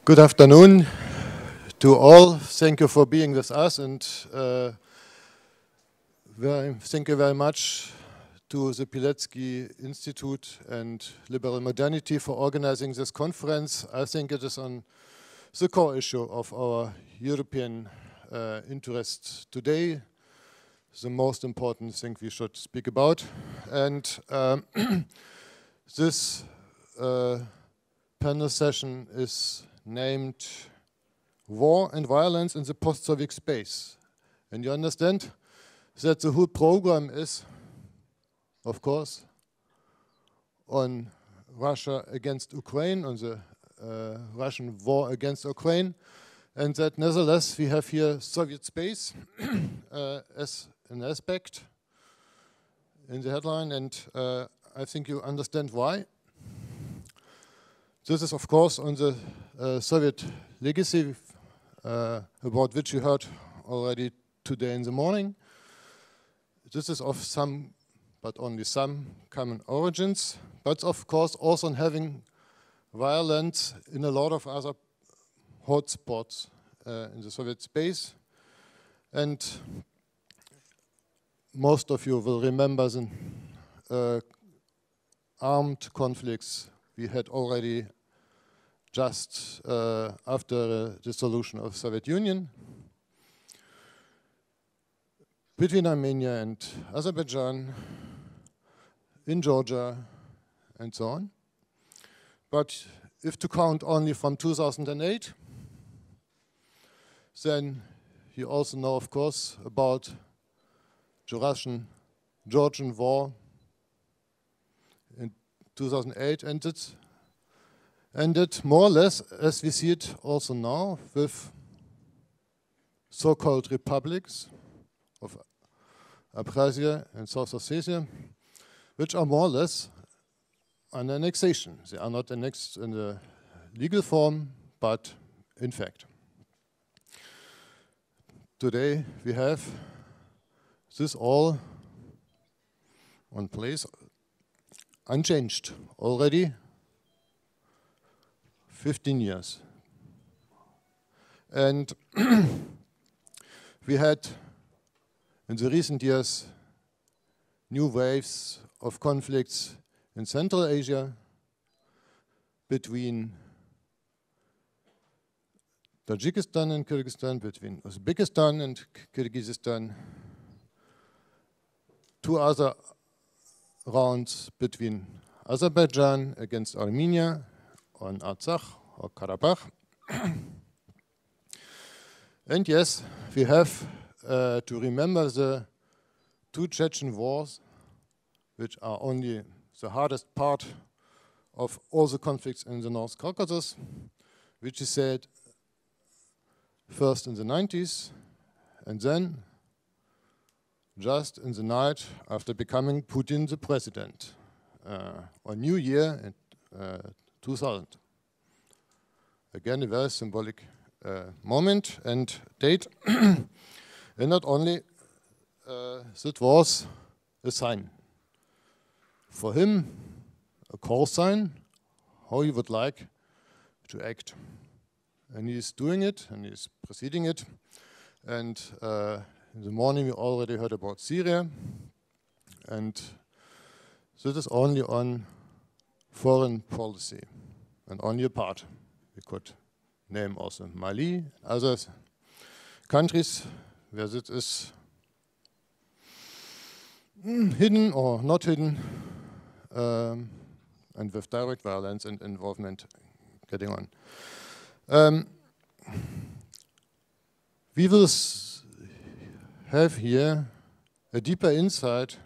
Good afternoon to all. Thank you for being with us, and thank you very much to the Pilecki-Institut and Liberal Modernity for organizing this conference. I think it is on the core issue of our European interest today, the most important thing we should speak about. And this panel session is named War and Violence in the Post-Soviet Space. And you understand that the whole program is, of course, on Russia against Ukraine, on the Russian war against Ukraine, and that nevertheless we have here Soviet space as an aspect in the headline, and I think you understand why. This is, of course, on the Soviet legacy, about which you heard already today in the morning. This is of some, but only some, common origins, but of course also on having violence in a lot of other hotspots in the Soviet space. And most of you will remember the armed conflicts we had already just after the dissolution of the Soviet Union between Armenia and Azerbaijan, in Georgia, and so on. But if to count only from 2008, then you also know, of course, about the Russian-Georgian war in 2008, and it ended more or less as we see it also now with so-called republics of Abkhazia and South Ossetia, which are more or less an annexation. They are not annexed in the legal form, but in fact. Today we have this all on place, unchanged already 15 years. And we had in the recent years new waves of conflicts in Central Asia between Tajikistan and Kyrgyzstan, between Uzbekistan and Kyrgyzstan, two other rounds between Azerbaijan against Armenia on Artsakh or Karabakh. And yes, we have to remember the two Chechen wars, which are only the hardest part of all the conflicts in the North Caucasus, which is said first in the 90s, and then just in the night after becoming Putin the president, on New Year in 2000. Again, a very symbolic moment and date. And not only that was a sign for him, a call sign, how he would like to act. And he's doing it, and he's proceeding it. And in the morning we already heard about Syria. And this is only on foreign policy, and only a part. We could name also Mali, other countries where this is hidden or not hidden, and with direct violence and involvement getting on. We will have here a deeper insight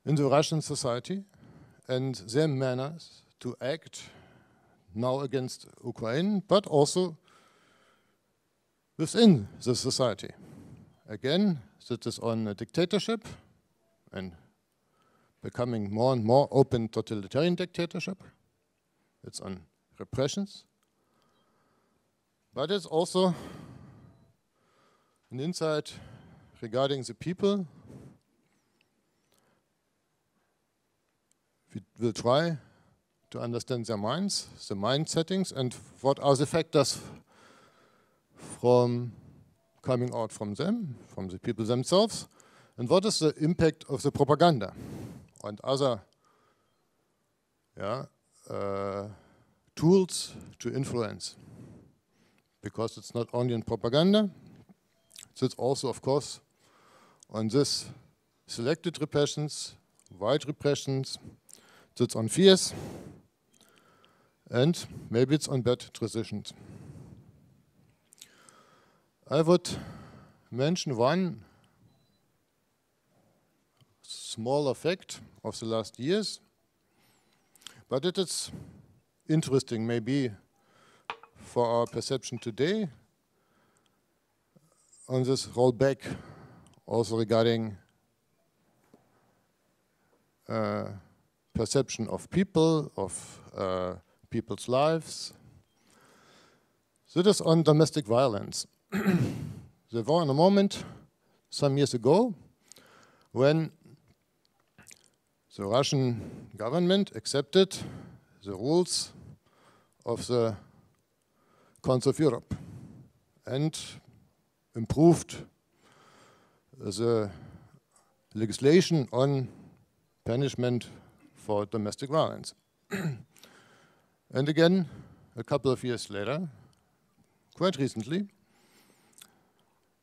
into Russian society and their manners to act now against Ukraine, but also within the society. Again, that is on a dictatorship and becoming more and more open totalitarian dictatorship. It's on repressions. But it's also an insight regarding the people. We will try to understand their minds, the mind settings, and what are the factors from coming out from them, from the people themselves, and what is the impact of the propaganda and other tools to influence. Because it's not only in propaganda, it's also, of course, on this selected repressions, wide repressions, it's on fears, and maybe it's on bad transitions. I would mention one smaller fact of the last years, but it is interesting maybe for our perception today on this rollback, also regarding perception of people, of people's lives. That is on domestic violence. There was a moment some years ago when the Russian government accepted the rules of the Council of Europe and improved the legislation on punishment for domestic violence. And again, a couple of years later, quite recently,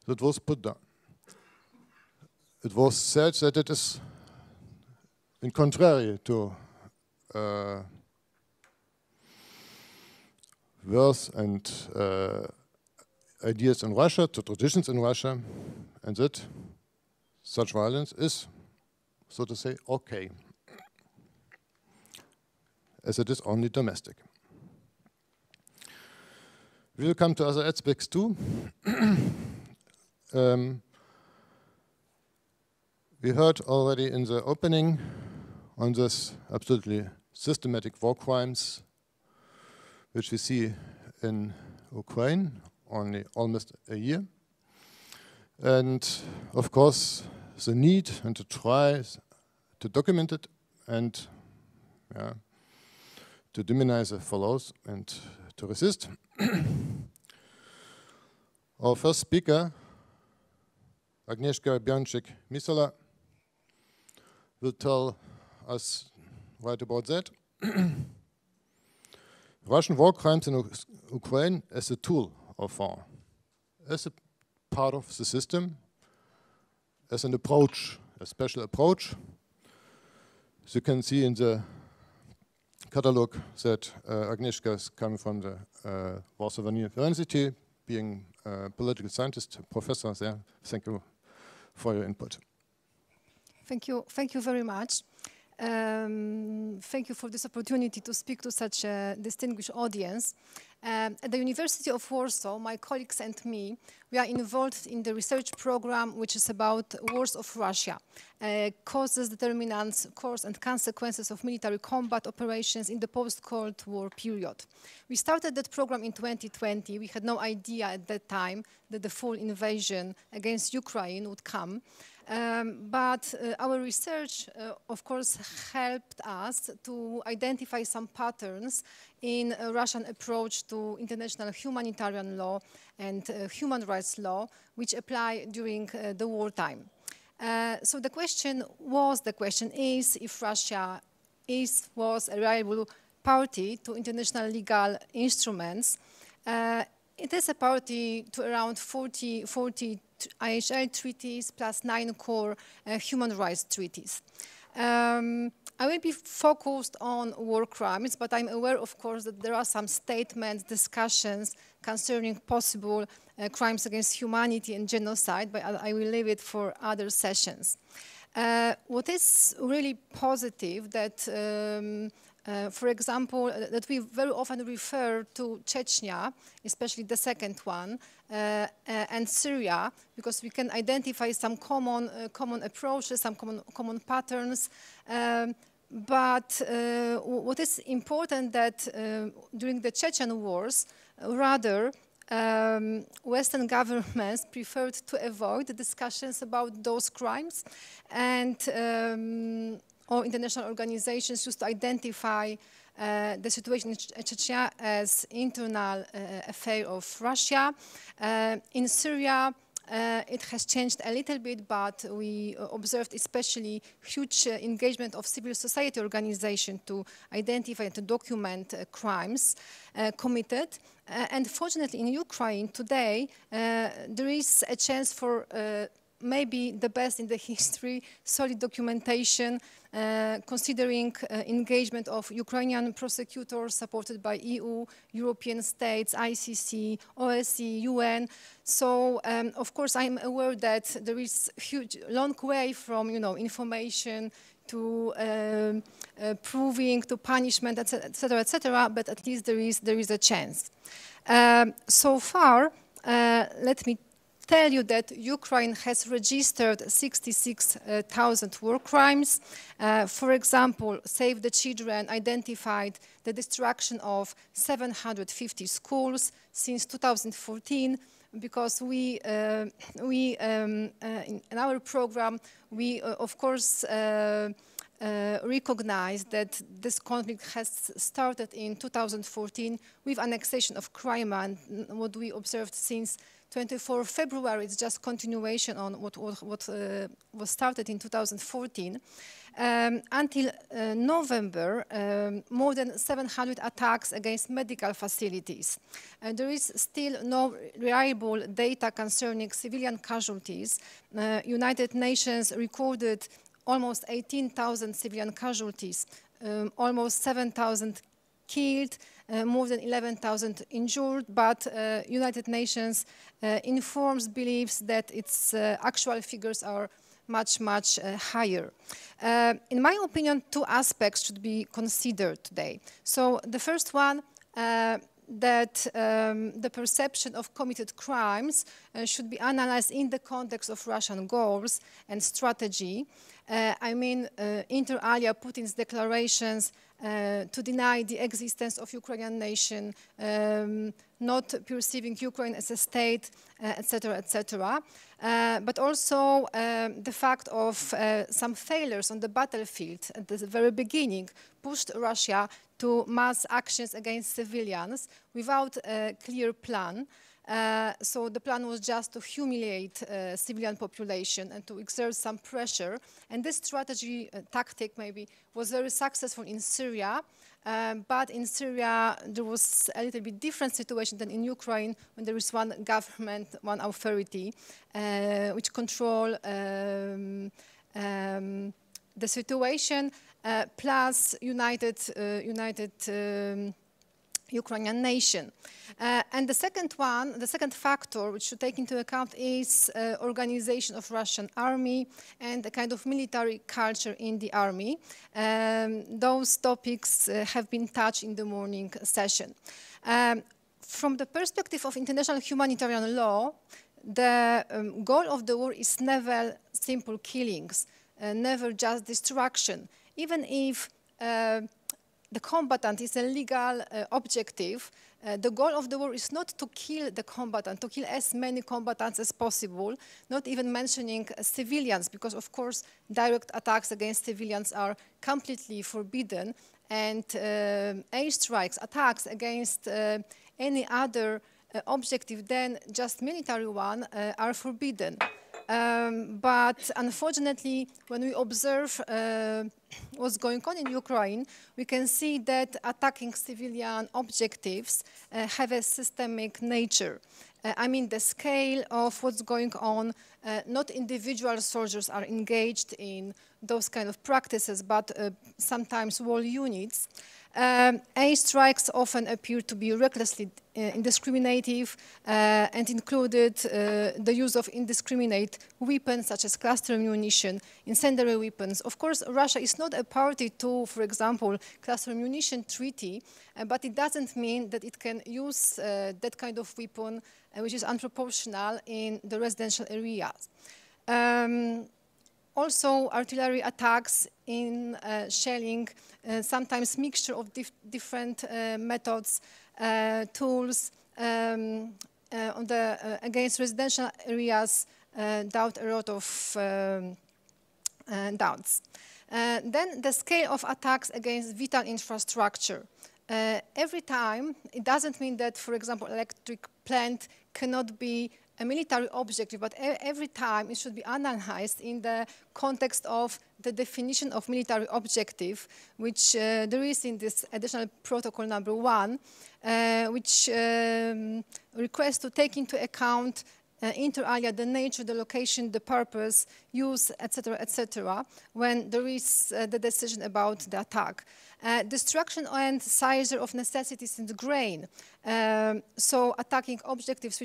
that was put down. It was said that it is in contrary to words and ideas in Russia, to traditions in Russia, and that such violence is, so to say, okay, as it is only domestic. We will come to other aspects too. We heard already in the opening on this absolutely systematic war crimes which we see in Ukraine only almost a year. And of course, the need and to try to document it and to demonize the follows and to resist. Our first speaker, Agnieszka Bieńczyk-Missala, will tell us right about that. Russian war crimes in Ukraine as a tool of war, as a part of the system, as an approach, a special approach. As you can see in the catalog that Agnieszka is coming from the Warsaw University, being a political scientist, professor there. Thank you for your input. Thank you very much. Thank you for this opportunity to speak to such a distinguished audience. At the University of Warsaw, my colleagues and me, we are involved in the research program which is about wars of Russia, causes, determinants, course and consequences of military combat operations in the post-Cold War period. We started that program in 2020. We had no idea at that time that the full invasion against Ukraine would come. But our research, of course, helped us to identify some patterns in a Russian approach to international humanitarian law and human rights law, which apply during the wartime. So the question is if Russia was a reliable party to international legal instruments. It is a party to around 40 IHL treaties plus 9 core human rights treaties. I will be focused on war crimes, but I'm aware, of course, that there are some statements, discussions concerning possible crimes against humanity and genocide, but I will leave it for other sessions. What is really positive that for example, that we very often refer to Chechnya, especially the second one, and Syria, because we can identify some common approaches, some common patterns. But what is important that during the Chechen wars, rather, Western governments preferred to avoid the discussions about those crimes, and or international organizations used to identify the situation in Chechnya as internal affair of Russia. In Syria, it has changed a little bit, but we observed especially huge engagement of civil society organizations to identify and to document crimes committed. And fortunately in Ukraine today, there is a chance for maybe the best in the history, solid documentation, considering engagement of Ukrainian prosecutors supported by EU, European states, ICC, OSCE, UN. So, of course, I'm aware that there is a huge, long way from, information to proving, to punishment, etc., but at least there is a chance. So far, let me tell you that Ukraine has registered 66,000 war crimes. For example, Save the Children identified the destruction of 750 schools since 2014, because in our program, we of course recognize that this conflict has started in 2014 with annexation of Crimea, and what we observed since 24 February, it's just continuation on what was started in 2014. Until November, more than 700 attacks against medical facilities. There is still no reliable data concerning civilian casualties. United Nations recorded almost 18,000 civilian casualties, almost 7,000 killed, more than 11,000 injured, but United Nations believes that its actual figures are much higher. In my opinion, two aspects should be considered today. So the first one, that the perception of committed crimes should be analyzed in the context of Russian goals and strategy. I mean, inter alia, Putin's declarations to deny the existence of Ukrainian nation, not perceiving Ukraine as a state, etc., etc. But also the fact of some failures on the battlefield at the very beginning pushed Russia to mass actions against civilians without a clear plan. So the plan was just to humiliate civilian population and to exert some pressure. And this strategy, tactic maybe, was very successful in Syria. But in Syria, there was a little bit different situation than in Ukraine, when there is one government, one authority, which control the situation, plus united Ukrainian nation. And the second factor which should take into account is organization of Russian army and a kind of military culture in the army. Those topics have been touched in the morning session. From the perspective of international humanitarian law, the goal of the war is never simple killings, never just destruction. Even if the combatant is a legal objective, the goal of the war is not to kill the combatant, to kill as many combatants as possible, not even mentioning civilians, because of course direct attacks against civilians are completely forbidden, and airstrikes, attacks against any other objective than just military one are forbidden. But unfortunately, when we observe what's going on in Ukraine, we can see that attacking civilian objectives have a systemic nature. I mean, the scale of what's going on, not individual soldiers are engaged in those kind of practices, but sometimes whole units. Airstrikes often appear to be recklessly indiscriminative and included the use of indiscriminate weapons such as cluster munition, incendiary weapons. Of course, Russia is not a party to, for example, cluster munition treaty, but it doesn't mean that it can use that kind of weapon which is unproportional in the residential areas. Also, artillery attacks in shelling, sometimes mixture of different methods, tools against residential areas doubt a lot of doubts. Then the scale of attacks against vital infrastructure. Every time, it doesn't mean that, for example, electric plant cannot be a military objective, but every time it should be analyzed in the context of the definition of military objective, which there is in this additional protocol number 1, which requests to take into account inter alia the nature, the location, the purpose, use, etc., when there is the decision about the attack. Destruction and seizure of necessities and grain. So attacking objectives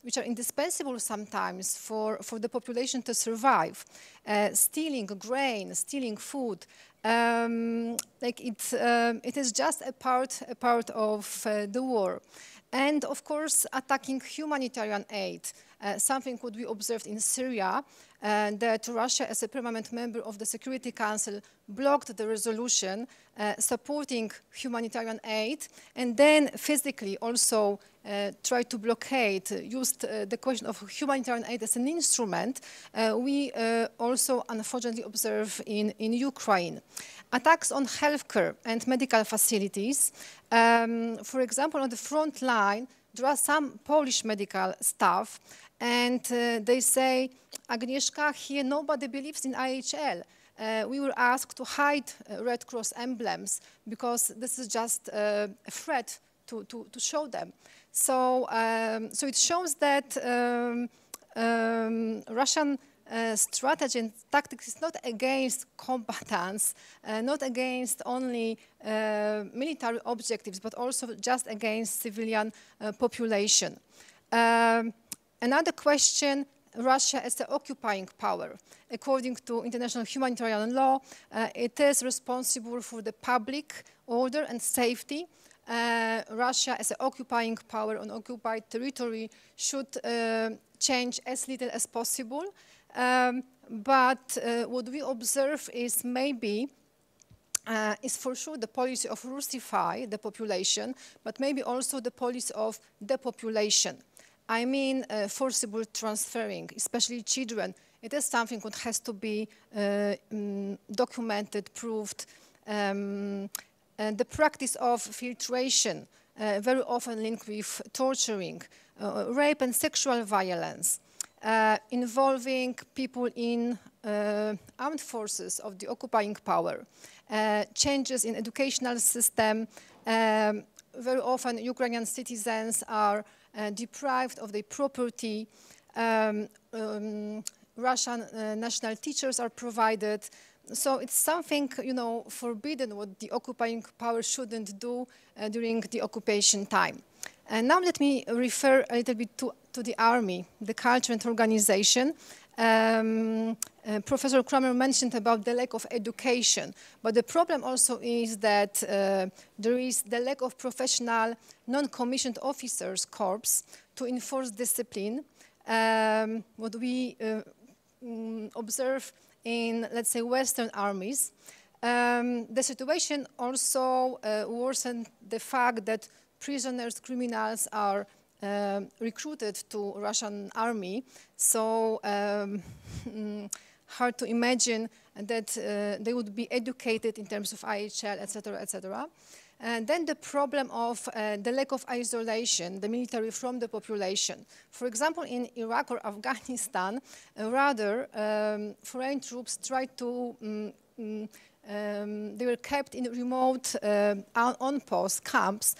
which are indispensable sometimes for the population to survive. Stealing grain, stealing food. It is just a part of the war. And of course, attacking humanitarian aid, something what we observed in Syria, that Russia, as a permanent member of the Security Council, blocked the resolution supporting humanitarian aid, and then physically also tried to blockade, used the question of humanitarian aid as an instrument. We also unfortunately observe in Ukraine. Attacks on healthcare and medical facilities. For example, on the front line, there are some Polish medical staff, and they say, Agnieszka, here nobody believes in IHL. We were asked to hide Red Cross emblems because this is just a threat to show them. So, so it shows that Russian strategy and tactics is not against combatants, not against only military objectives, but also just against civilian population. Another question, Russia as the occupying power. According to international humanitarian law, it is responsible for the public order and safety. Russia as an occupying power on occupied territory should change as little as possible. But what we observe is maybe is for sure the policy of Russify the population, but maybe also the policy of depopulation. I mean forcible transferring, especially children. It is something that has to be documented, proved. The practice of filtration, very often linked with torturing, rape and sexual violence, involving people in armed forces of the occupying power, changes in educational system. Very often Ukrainian citizens are deprived of their property. Russian national teachers are provided. So it's something, you know, forbidden what the occupying power shouldn't do during the occupation time. And now let me refer a little bit to the army, the culture and organization. Professor Kramer mentioned about the lack of education, but the problem also is that there is the lack of professional non-commissioned officers corps to enforce discipline. What we observe in, let's say, Western armies. The situation also worsened the fact that prisoners, criminals are recruited to Russian army. So hard to imagine that they would be educated in terms of IHL, etc., etc. And then the problem of the lack of isolation, the military from the population. For example, in Iraq or Afghanistan, rather foreign troops tried to, they were kept in remote on-post camps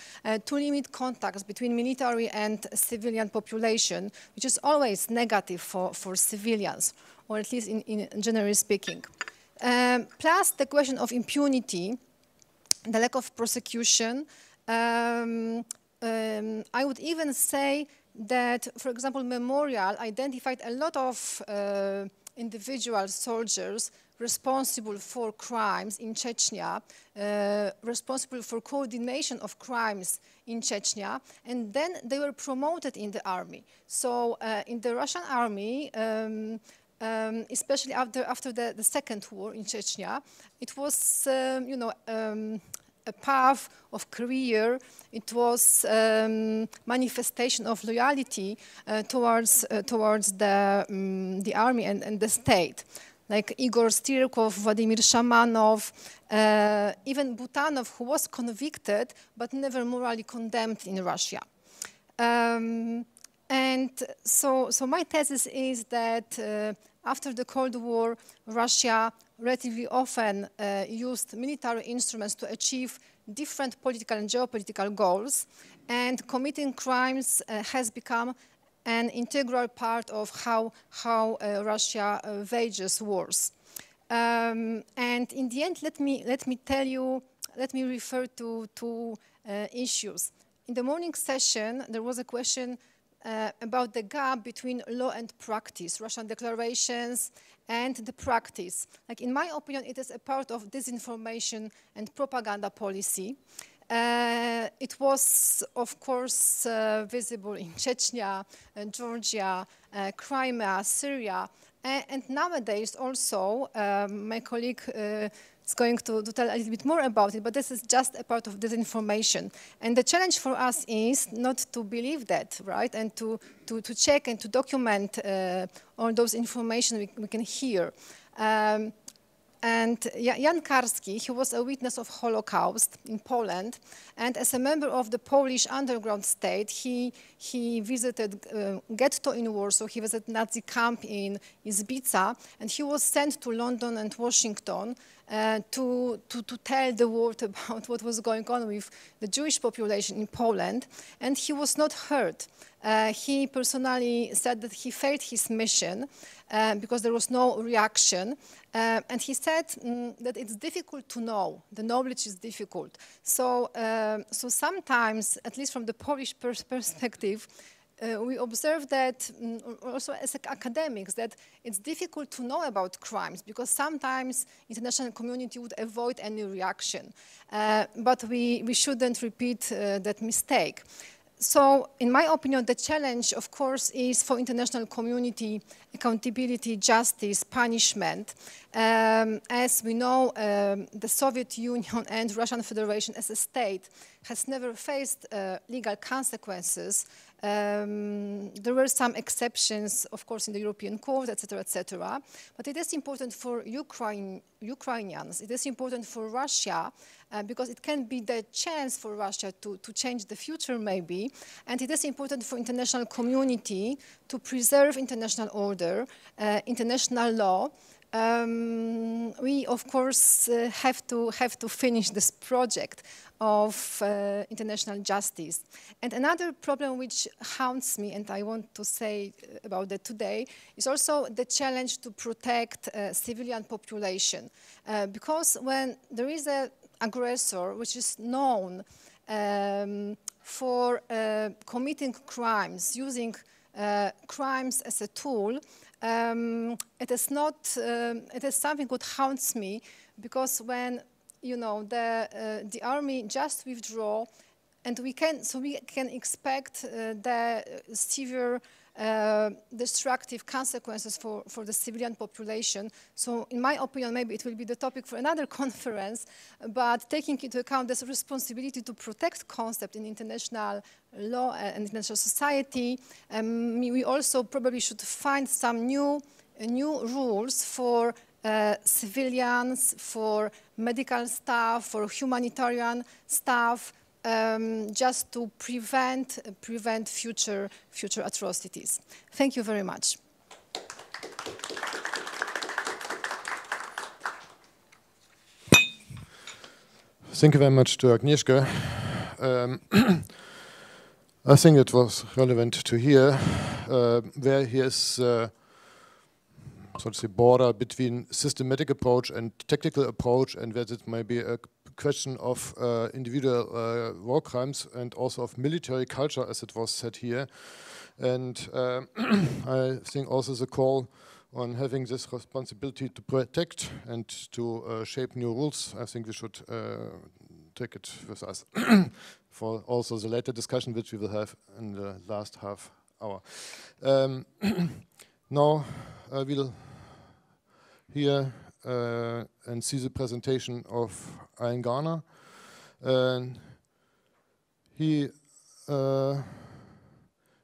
to limit contacts between military and civilian population, which is always negative for civilians, or at least in generally speaking. Plus the question of impunity, the lack of prosecution. I would even say that, for example, Memorial identified a lot of individual soldiers responsible for crimes in Chechnya, responsible for coordination of crimes in Chechnya, and then they were promoted in the army. So in the Russian army, especially after the second war in Chechnya, it was, you know, a path of career. It was manifestation of loyalty towards the army and the state. like Igor Stirkov, Vladimir Shamanov, even Butanov, who was convicted but never morally condemned in Russia. And so my thesis is that after the Cold War, Russia relatively often used military instruments to achieve different political and geopolitical goals, and committing crimes has become an integral part of how Russia wages wars. And in the end, let me refer to two issues. In the morning session, there was a question about the gap between law and practice, Russian declarations and the practice. Like, in my opinion, it is a part of disinformation and propaganda policy. It was, of course, visible in Chechnya, Georgia, Crimea, Syria, and nowadays also, my colleague is going to tell a little bit more about it, but this is just a part of disinformation. And the challenge for us is not to believe that, right? And to check and to document all those information we can hear. And Jan Karski, he was a witness of Holocaust in Poland, and as a member of the Polish underground state, he visited ghetto in Warsaw, he visited Nazi camp in Izbica, and he was sent to London and Washington to tell the world about what was going on with the Jewish population in Poland, and he was not heard. He personally said that he failed his mission because there was no reaction. And he said that it's difficult to know. The knowledge is difficult. So sometimes, at least from the Polish perspective, we observe that also as academics, that it's difficult to know about crimes because sometimes international community would avoid any reaction. But we shouldn't repeat that mistake. So, in my opinion, the challenge, of course, is for international community accountability, justice, punishment. As we know, the Soviet Union and Russian Federation as a state has never faced legal consequences. There were some exceptions, of course, in the European Court, etc., etc. But it is important for Ukrainians. It is important for Russia because it can be the chance for Russia to change the future, maybe. And it is important for international community to preserve international order, international law. We, of course, have to finish this project of international justice. And another problem which haunts me, and I want to say about that today, is also the challenge to protect civilian population. Because when there is an aggressor which is known for committing crimes, using crimes as a tool, it is something that haunts me, because when the army just withdraw, and we can expect the severe destructive consequences for the civilian population. So in my opinion, maybe it will be the topic for another conference, but taking into account this responsibility to protect concept in international law and international society, we also probably should find some new rules for civilians, for medical staff, for humanitarian staff, just to prevent future atrocities. Thank you very much. Thank you very much to Agnieszka. I think it was relevant to hear where here is so to say border between systematic approach and tactical approach, and where it may be a question of individual war crimes and also of military culture, as it was said here. And I think also the call on having this responsibility to protect and to shape new rules, I think we should take it with us for also the later discussion which we will have in the last half hour. Now I will hear and see the presentation of Garner. He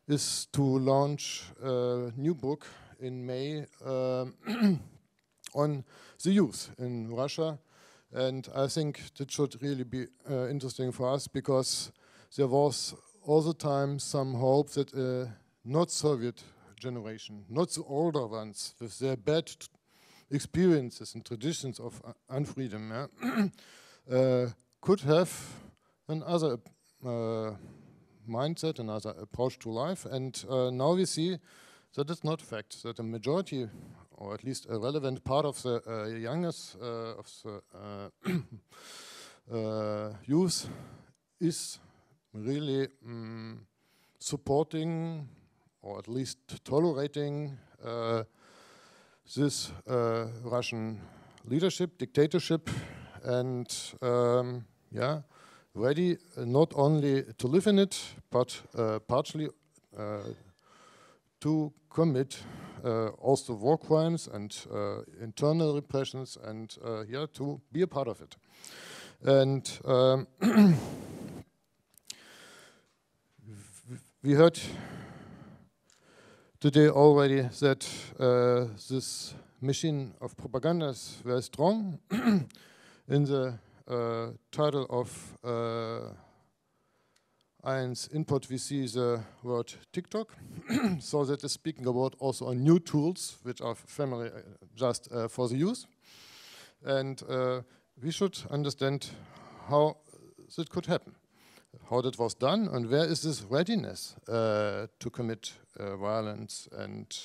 is to launch a new book in May on the youth in Russia. And I think that should really be interesting for us, because there was all the time some hope that not Soviet generation, not the older ones with their bad experiences and traditions of unfreedom, could have another mindset, another approach to life. And now we see that it's not fact, that a majority, or at least a relevant part of the youngest of the youth is really supporting, or at least tolerating, this Russian leadership, dictatorship, and ready not only to live in it, but partially to commit also war crimes and internal repressions, and to be a part of it. And we heard today already that this machine of propaganda is very strong. In the title of Ian's input, we see the word TikTok. So that is speaking about also on new tools, which are familiar just for the youth. And we should understand how that could happen, how that was done, and where is this readiness to commit violence, and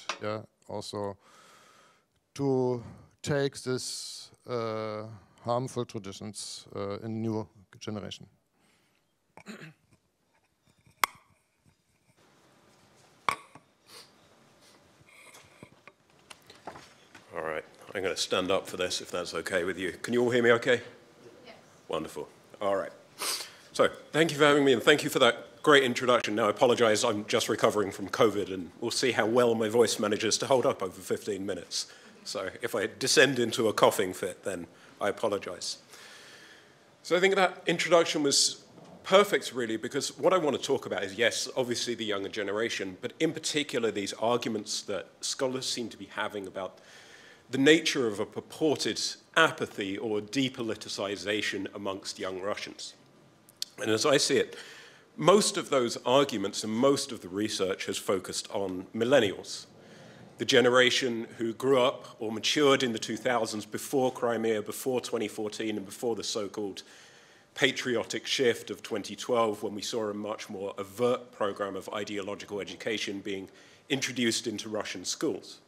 also to take this harmful traditions in new generation. All right, I'm going to stand up for this, if that's okay with you. Can you all hear me okay? Yes. Wonderful. All right. So thank you for having me, and thank you for that great introduction. Now, I apologize, I'm just recovering from COVID, and we'll see how well my voice manages to hold up over 15 minutes. So if I descend into a coughing fit, then I apologize. So I think that introduction was perfect, really, because what I want to talk about is, yes, obviously the younger generation, but in particular these arguments that scholars seem to be having about the nature of a purported apathy or depoliticization amongst young Russians. And as I see it, most of those arguments and most of the research has focused on millennials, the generation who grew up or matured in the 2000s, before Crimea, before 2014, and before the so-called patriotic shift of 2012, when we saw a much more overt program of ideological education being introduced into Russian schools.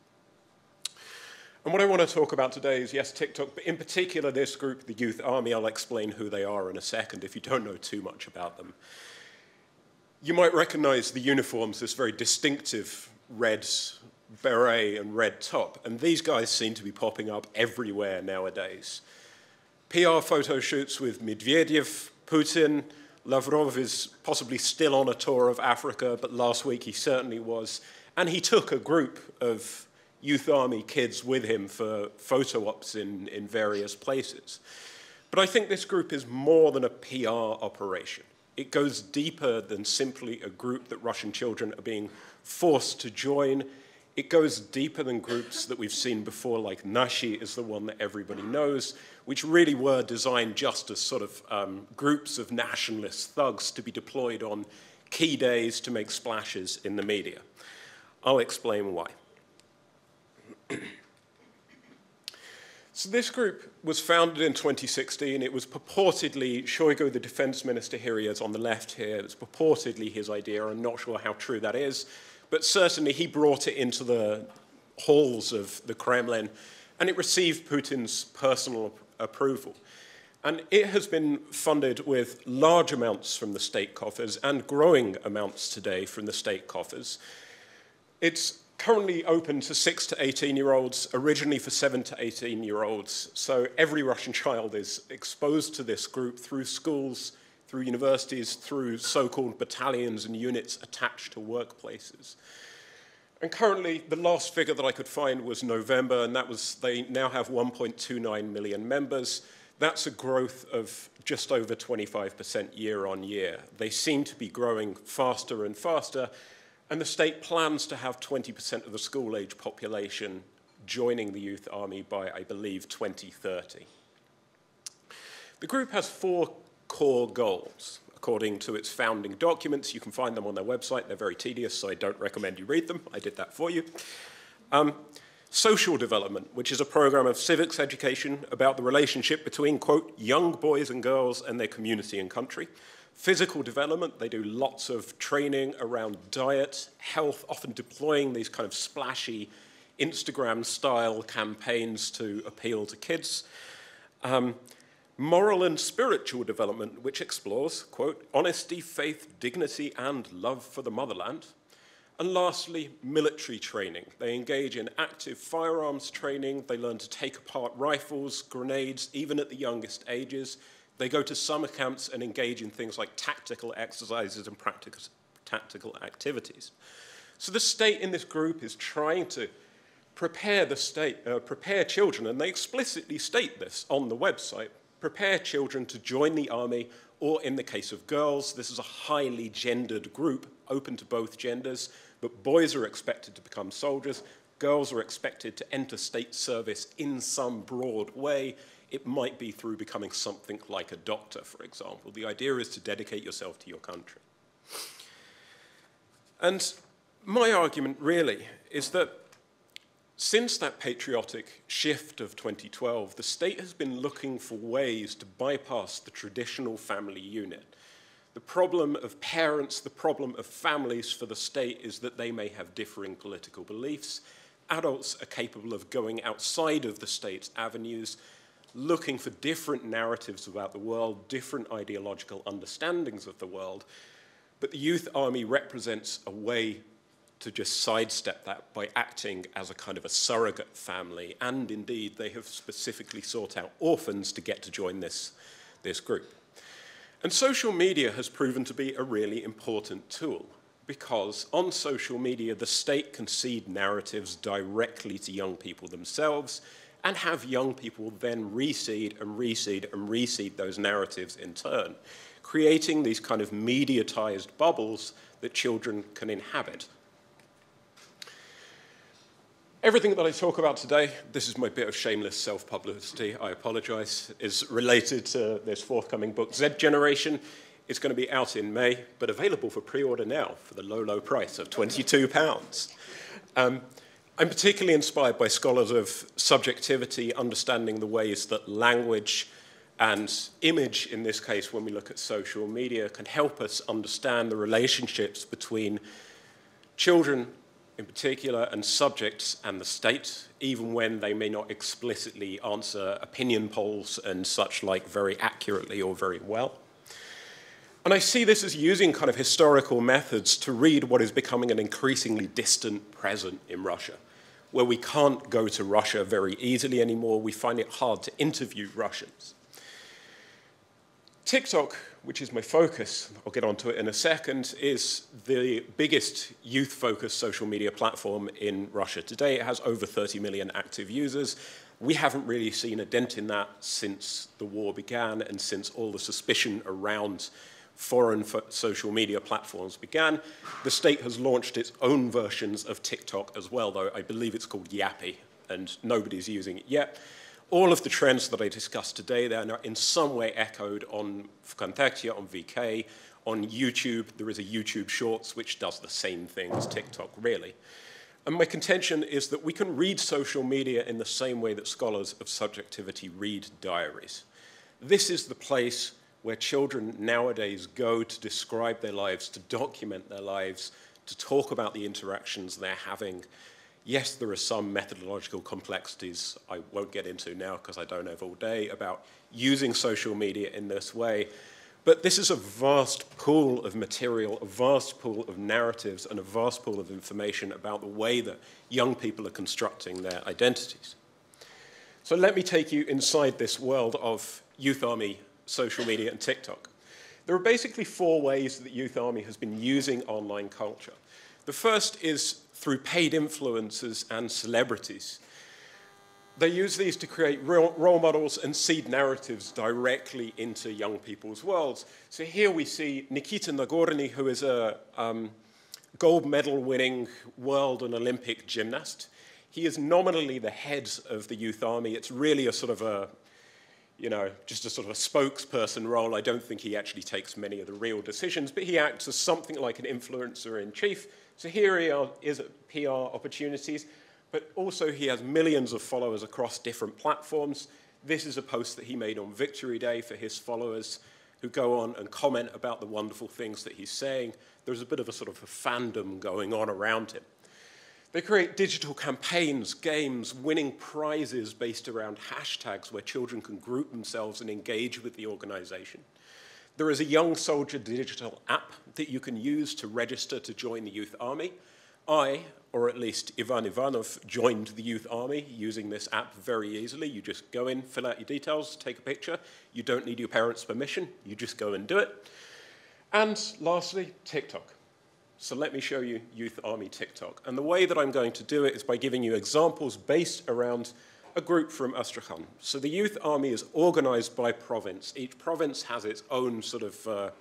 And what I want to talk about today is, yes, TikTok, but in particular this group, the Youth Army. I'll explain who they are in a second if you don't know too much about them. You might recognize the uniforms, this very distinctive red beret and red top, and these guys seem to be popping up everywhere nowadays. PR photo shoots with Medvedev, Putin. Lavrov is possibly still on a tour of Africa, but last week he certainly was. And he took a group of Youth Army kids with him for photo ops in various places. But I think this group is more than a PR operation. It goes deeper than simply a group that Russian children are being forced to join. It goes deeper than groups that we've seen before, like Nashi is the one that everybody knows, which really were designed just as sort of groups of nationalist thugs to be deployed on key days to make splashes in the media. I'll explain why. So this group was founded in 2016. It was purportedly, Shoigu, the defense minister, here he is on the left here, it's purportedly his idea. I'm not sure how true that is, but certainly he brought it into the halls of the Kremlin, and it received Putin's personal approval. And it has been funded with large amounts from the state coffers and growing amounts today from the state coffers. It's currently open to 6 to 18-year-olds, originally for 7 to 18-year-olds. So every Russian child is exposed to this group through schools, through universities, through so-called battalions and units attached to workplaces. And currently, the last figure that I could find was November, and that was, they now have 1.29 million members. That's a growth of just over 25% year on year. They seem to be growing faster and faster, and the state plans to have 20% of the school-age population joining the youth army by, I believe, 2030. The group has 4 core goals, according to its founding documents. You can find them on their website. They're very tedious, so I don't recommend you read them. I did that for you. Social development, which is a program of civics education about the relationship between, quote, young boys and girls and their community and country. Physical development, they do lots of training around diet, health, often deploying these kind of splashy Instagram-style campaigns to appeal to kids. Moral and spiritual development, which explores, quote, honesty, faith, dignity, and love for the motherland. And lastly, military training. They engage in active firearms training. They learn to take apart rifles, grenades, even at the youngest ages. They go to summer camps and engage in things like tactical exercises and tactical activities. So the state in this group is trying to prepare children, and they explicitly state this on the website, prepare children to join the army, or in the case of girls, this is a highly gendered group, open to both genders, but boys are expected to become soldiers, girls are expected to enter state service in some broad way. It might be through becoming something like a doctor, for example. The idea is to dedicate yourself to your country. And my argument really is that since that patriotic shift of 2012, the state has been looking for ways to bypass the traditional family unit. The problem of parents, the problem of families for the state is that they may have differing political beliefs. Adults are capable of going outside of the state's avenues, looking for different narratives about the world, different ideological understandings of the world. But the youth army represents a way to just sidestep that by acting as a kind of a surrogate family, and indeed they have specifically sought out orphans to get to join this group. And social media has proven to be a really important tool, because on social media the state can seed narratives directly to young people themselves and have young people then reseed and reseed and reseed those narratives in turn, creating these kind of mediatized bubbles that children can inhabit. Everything that I talk about today, this is my bit of shameless self-publicity, I apologize, is related to this forthcoming book, Z Generation. It's going to be out in May, but available for pre-order now for the low, low price of £22. I'm particularly inspired by scholars of subjectivity, understanding the ways that language and image, in this case, when we look at social media, can help us understand the relationships between children in particular and subjects and the state, even when they may not explicitly answer opinion polls and such like very accurately or very well. And I see this as using kind of historical methods to read what is becoming an increasingly distant present in Russia, where we can't go to Russia very easily anymore. We find it hard to interview Russians. TikTok, which is my focus, I'll get onto it in a second, is the biggest youth-focused social media platform in Russia today. It has over 30 million active users. We haven't really seen a dent in that since the war began and since all the suspicion around foreign social media platforms began. The state has launched its own versions of TikTok as well, though I believe it's called Yappy, and nobody's using it yet. All of the trends that I discussed today, they are in some way echoed on Vkontakte, on VK, on YouTube. There is a YouTube Shorts, which does the same thing as TikTok, really. And my contention is that we can read social media in the same way that scholars of subjectivity read diaries. This is the place where children nowadays go to describe their lives, to document their lives, to talk about the interactions they're having. Yes, there are some methodological complexities I won't get into now because I don't have all day about using social media in this way. But this is a vast pool of material, a vast pool of narratives, and a vast pool of information about the way that young people are constructing their identities. So let me take you inside this world of Youth Army, social media, and TikTok. There are basically 4 ways that the Youth Army has been using online culture. The first is through paid influencers and celebrities. They use these to create role models and seed narratives directly into young people's worlds. So here we see Nikita Nagorny, who is a gold medal winning world and Olympic gymnast. He is nominally the head of the youth army. It's really a sort of a, you know, just a sort of a spokesperson role. I don't think he actually takes many of the real decisions, but he acts as something like an influencer in chief. So here he is at PR opportunities, but also he has millions of followers across different platforms. This is a post that he made on Victory Day for his followers who go on and comment about the wonderful things that he's saying. There's a bit of a sort of a fandom going on around him. They create digital campaigns, games, winning prizes based around hashtags where children can group themselves and engage with the organization. There is a young soldier digital app that you can use to register to join the youth army. I, or at least Ivan Ivanov, joined the youth army using this app very easily. You just go in, fill out your details, take a picture. You don't need your parents' permission. You just go and do it. And lastly, TikTok. So let me show you Youth Army TikTok. And the way that I'm going to do it is by giving you examples based around a group from Astrakhan. So the Youth Army is organized by province. Each province has its own sort of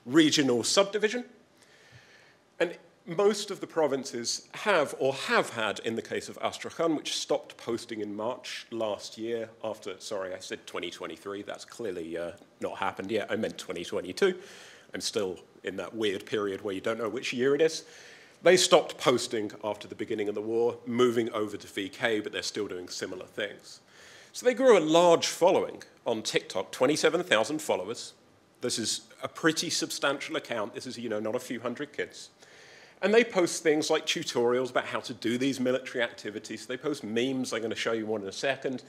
regional subdivision. And most of the provinces have, or have had, in the case of Astrakhan, which stopped posting in March last year after, sorry, I said 2023. That's clearly not happened yet. I meant 2022. I'm still in that weird period where you don't know which year it is. They stopped posting after the beginning of the war, moving over to VK, but they're still doing similar things. So they grew a large following on TikTok, 27,000 followers. This is a pretty substantial account. This is, you know, not a few hundred kids. And they post things like tutorials about how to do these military activities. They post memes. I'm going to show you one in a second.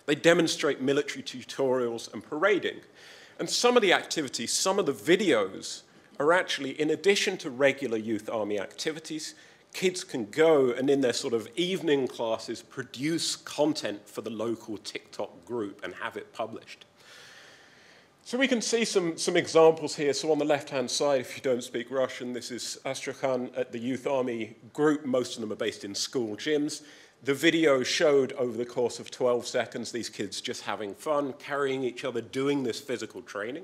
They demonstrate military tutorials and parading. And some of the activities, some of the videos are actually, in addition to regular youth army activities, kids can go and in their sort of evening classes produce content for the local TikTok group and have it published. So we can see some examples here. So on the left-hand side, if you don't speak Russian, this is Astrakhan at the youth army group. Most of them are based in school gyms. The video showed over the course of 12 seconds these kids just having fun, carrying each other, doing this physical training.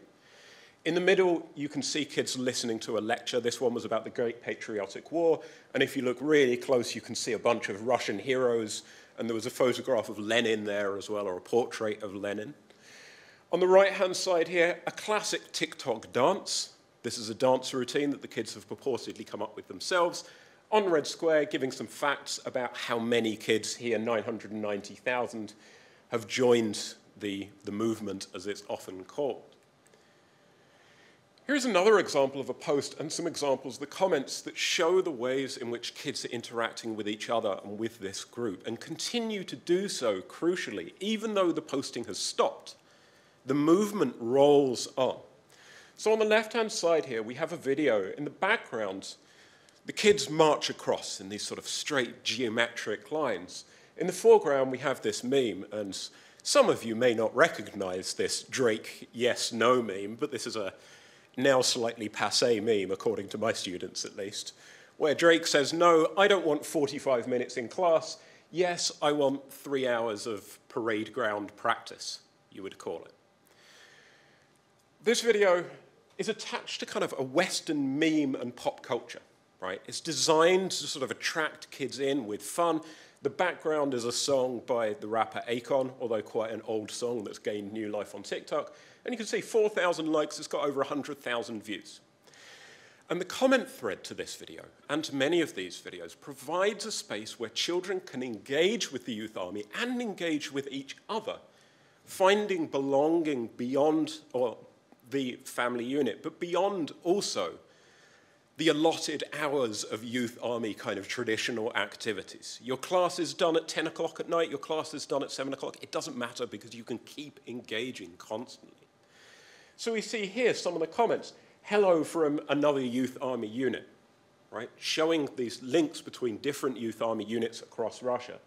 In the middle, you can see kids listening to a lecture. This one was about the Great Patriotic War. And if you look really close, you can see a bunch of Russian heroes. And there was a photograph of Lenin there as well, or a portrait of Lenin. On the right-hand side here, a classic TikTok dance. This is a dance routine that the kids have purportedly come up with themselves. On Red Square, giving some facts about how many kids here, 990,000, have joined the movement, as it's often called. Here's another example of a post and some examples, the comments that show the ways in which kids are interacting with each other and with this group, and continue to do so, crucially, even though the posting has stopped. The movement rolls on. So on the left-hand side here, we have a video. In the background, the kids march across in these sort of straight geometric lines. In the foreground, we have this meme, and some of you may not recognize this Drake yes-no meme, but this is a now slightly passé meme, according to my students at least, where Drake says, no, I don't want 45 minutes in class. Yes, I want 3 hours of parade ground practice, you would call it. This video is attached to kind of a Western meme and pop culture, right? It's designed to sort of attract kids in with fun. The background is a song by the rapper Akon, although quite an old song that's gained new life on TikTok. And you can see 4,000 likes, it's got over 100,000 views. And the comment thread to this video, and to many of these videos, provides a space where children can engage with the youth army and engage with each other, finding belonging beyond the family unit, but beyond also the allotted hours of youth army kind of traditional activities. Your class is done at 10 o'clock at night, your class is done at 7 o'clock. It doesn't matter because you can keep engaging constantly. So we see here some of the comments. Hello from another youth army unit, right? Showing these links between different youth army units across Russia.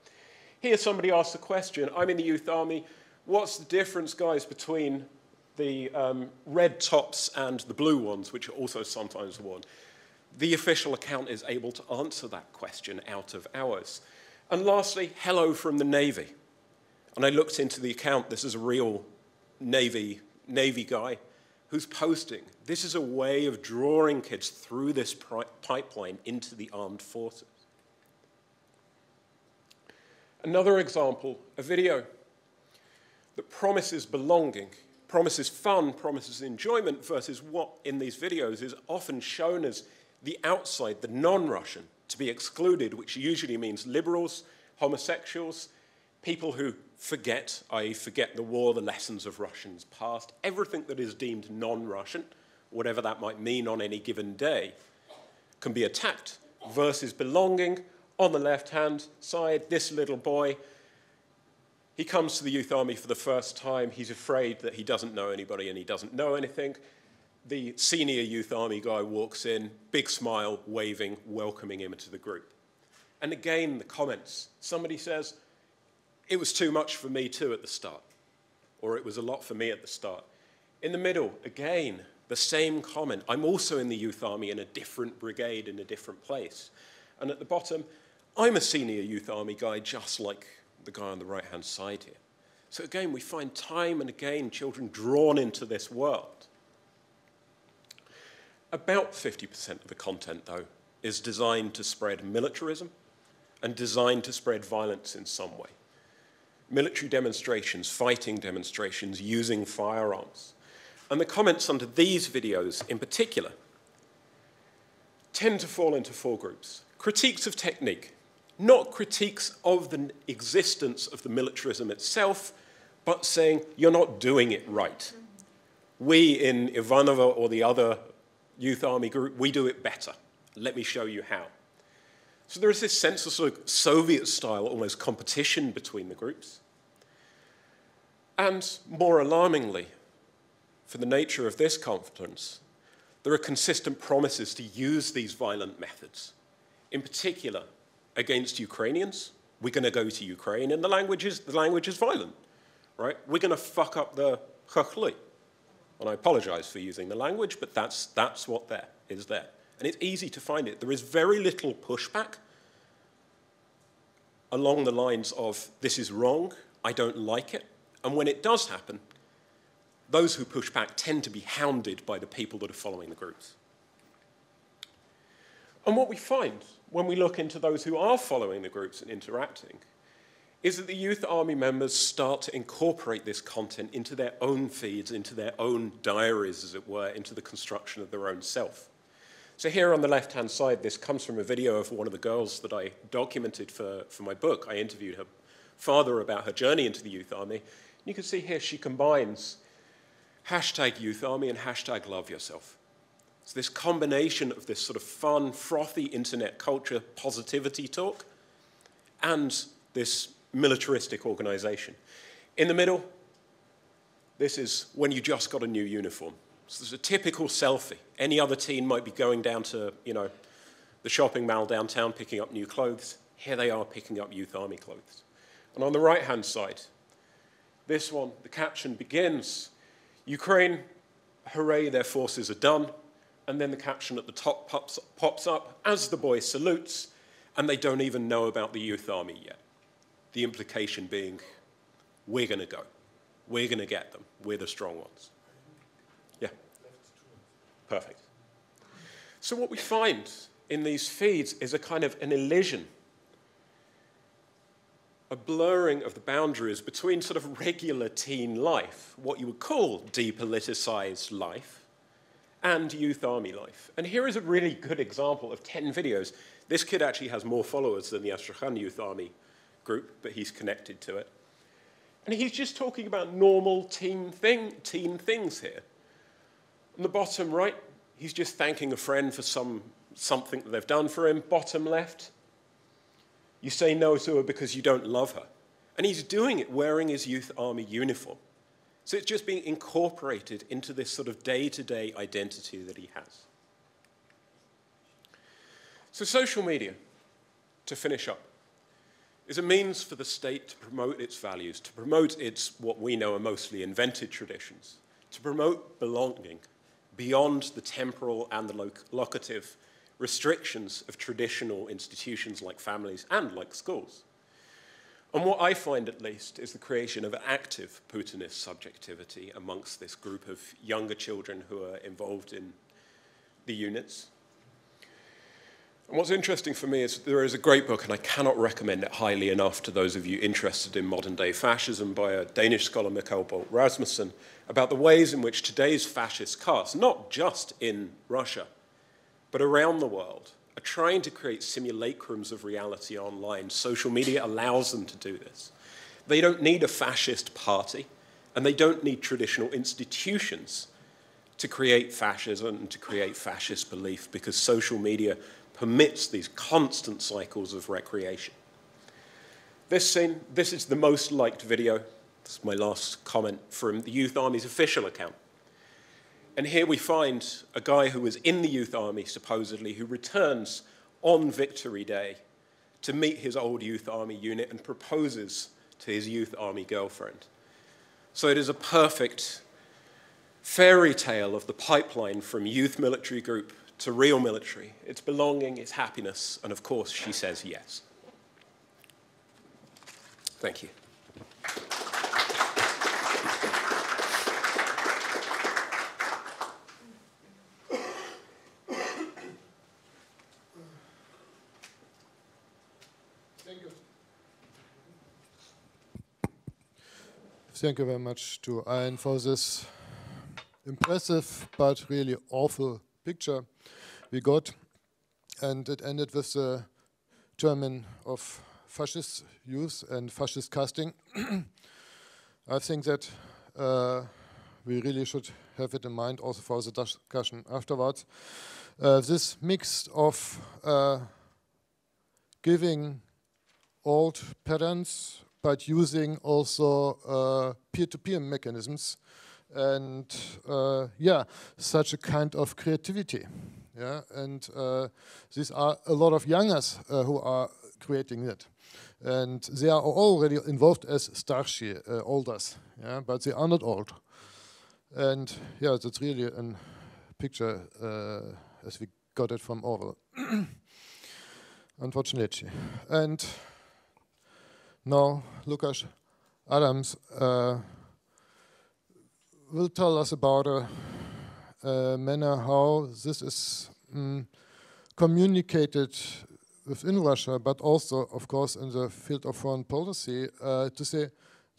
Here somebody asks the question, I'm in the youth army, what's the difference, guys, between the red tops and the blue ones, which are also sometimes worn? The official account is able to answer that question out of hours. And lastly, hello from the Navy. And I looked into the account. This is a real Navy guy who's posting. This is a way of drawing kids through this pipeline into the armed forces. Another example, a video that promises belonging, promises fun, promises enjoyment, versus what in these videos is often shown as the outside, the non-Russian, to be excluded, which usually means liberals, homosexuals, people who forget, i.e. forget the war, the lessons of Russians past, everything that is deemed non-Russian, whatever that might mean on any given day, can be attacked, versus belonging. On the left-hand side, this little boy, he comes to the youth army for the first time. He's afraid that he doesn't know anybody and he doesn't know anything. The senior youth army guy walks in, big smile, waving, welcoming him into the group. And again, the comments, somebody says, it was too much for me too at the start, or it was a lot for me at the start. In the middle, again, the same comment. I'm also in the youth army in a different brigade in a different place. And at the bottom, I'm a senior youth army guy just like the guy on the right-hand side here. So again, we find time and again children drawn into this world. About 50% of the content, though, is designed to spread militarism and designed to spread violence in some way. Military demonstrations, fighting demonstrations, using firearms. And the comments under these videos in particular tend to fall into four groups. Critiques of technique, not critiques of the existence of the militarism itself, but saying you're not doing it right. We in Ivanova or the other youth army group, we do it better. Let me show you how. So there is this sense of sort of Soviet-style almost competition between the groups. And more alarmingly, for the nature of this conference, there are consistent promises to use these violent methods. In particular, against Ukrainians, we're going to go to Ukraine, and the language is violent, right? We're going to fuck up the chokhli. And I apologize for using the language, but that's what there is there. And it's easy to find it. There is very little pushback along the lines of, this is wrong, I don't like it. And when it does happen, those who push back tend to be hounded by the people that are following the groups. And what we find when we look into those who are following the groups and interacting is that the youth army members start to incorporate this content into their own feeds, into their own diaries, as it were, into the construction of their own self. So here on the left-hand side, this comes from a video of one of the girls that I documented for my book. I interviewed her father about her journey into the youth army. You can see here she combines hashtag youth army and hashtag love yourself. So this combination of this sort of fun, frothy internet culture, positivity talk, and this militaristic organization. In the middle, this is when you just got a new uniform. So there's a typical selfie. Any other teen might be going down to, the shopping mall downtown picking up new clothes. Here they are picking up youth army clothes. And on the right-hand side, this one, the caption begins, Ukraine, hooray, their forces are done. And then the caption at the top pops up as the boy salutes, and they don't even know about the youth army yet. The implication being, we're going to go. We're going to get them. We're the strong ones. Yeah. Perfect. So what we find in these feeds is a kind of an elision, a blurring of the boundaries between sort of regular teen life, what you would call depoliticized life, and youth army life. And here is a really good example of 10 videos. This kid actually has more followers than the Astrakhan youth army group, but he's connected to it. And he's just talking about normal teen things here. On the bottom right, he's just thanking a friend for something that they've done for him. Bottom left, you say no to her because you don't love her. And he's doing it wearing his youth army uniform. So it's just being incorporated into this sort of day-to-day identity that he has. So social media, to finish up, is a means for the state to promote its values, to promote its, what we know are mostly invented traditions, to promote belonging beyond the temporal and the locative restrictions of traditional institutions like families and like schools. And what I find, at least, is the creation of an active Putinist subjectivity amongst this group of younger children who are involved in the units. And what's interesting for me is there is a great book, and I cannot recommend it highly enough to those of you interested in modern-day fascism, by a Danish scholar, Michael Bolt Rasmussen, about the ways in which today's fascist castes, not just in Russia, but around the world, are trying to create simulacrums of reality online. Social media allows them to do this. They don't need a fascist party, and they don't need traditional institutions to create fascism and to create fascist belief, because social media permits these constant cycles of recreation. This is the most liked video, this is my last comment, from the Youth Army's official account. And here we find a guy who was in the Youth Army, supposedly, who returns on Victory Day to meet his old Youth Army unit and proposes to his Youth Army girlfriend. So it is a perfect fairy tale of the pipeline from youth military group to real military. It's belonging, it's happiness, and of course she says yes. Thank you. Thank you very much to Ayn for this impressive but really awful picture we got. And it ended with the German of fascist use and fascist casting. I think that we really should have it in mind also for the discussion afterwards. This mix of giving old patterns but using also peer-to-peer mechanisms and yeah, such a kind of creativity. Yeah, and these are a lot of youngers who are creating it, and they are already involved as starshi, olders. Yeah, but they are not old. And yeah, that's really a picture as we got it from Orwell, unfortunately. And now Łukasz Adams will tell us about a manner how this is communicated within Russia, but also, of course, in the field of foreign policy, to say,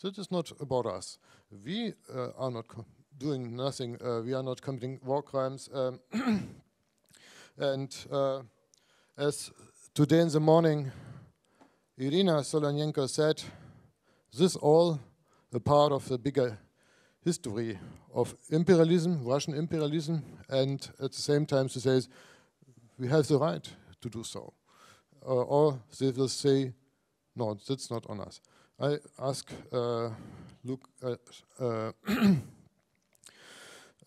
that is not about us. We are not doing nothing. We are not committing war crimes. And as today in the morning, Irina Solonenko said, this all a part of the bigger history of imperialism, Russian imperialism, and at the same time to say we have the right to do so. Or they will say, no, that's not on us. I ask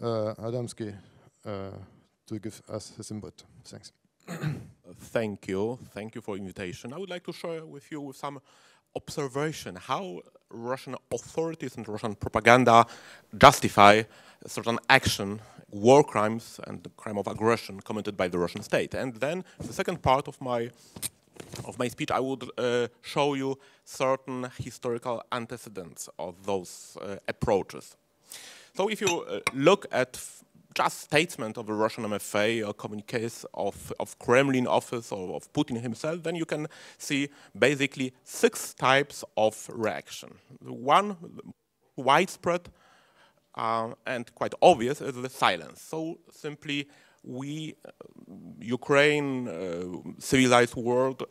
Adamski to give us his input. Thanks. Thank you for invitation. I would like to share with you some observation how Russian authorities and Russian propaganda justify certain action, war crimes and the crime of aggression committed by the Russian state. And then the second part of my speech, I would show you certain historical antecedents of those approaches. So if you look at just statement of the Russian MFA or communiques of Kremlin office or of Putin himself, then you can see basically 6 types of reaction. One widespread and quite obvious is the silence. So simply we, Ukraine, civilized world,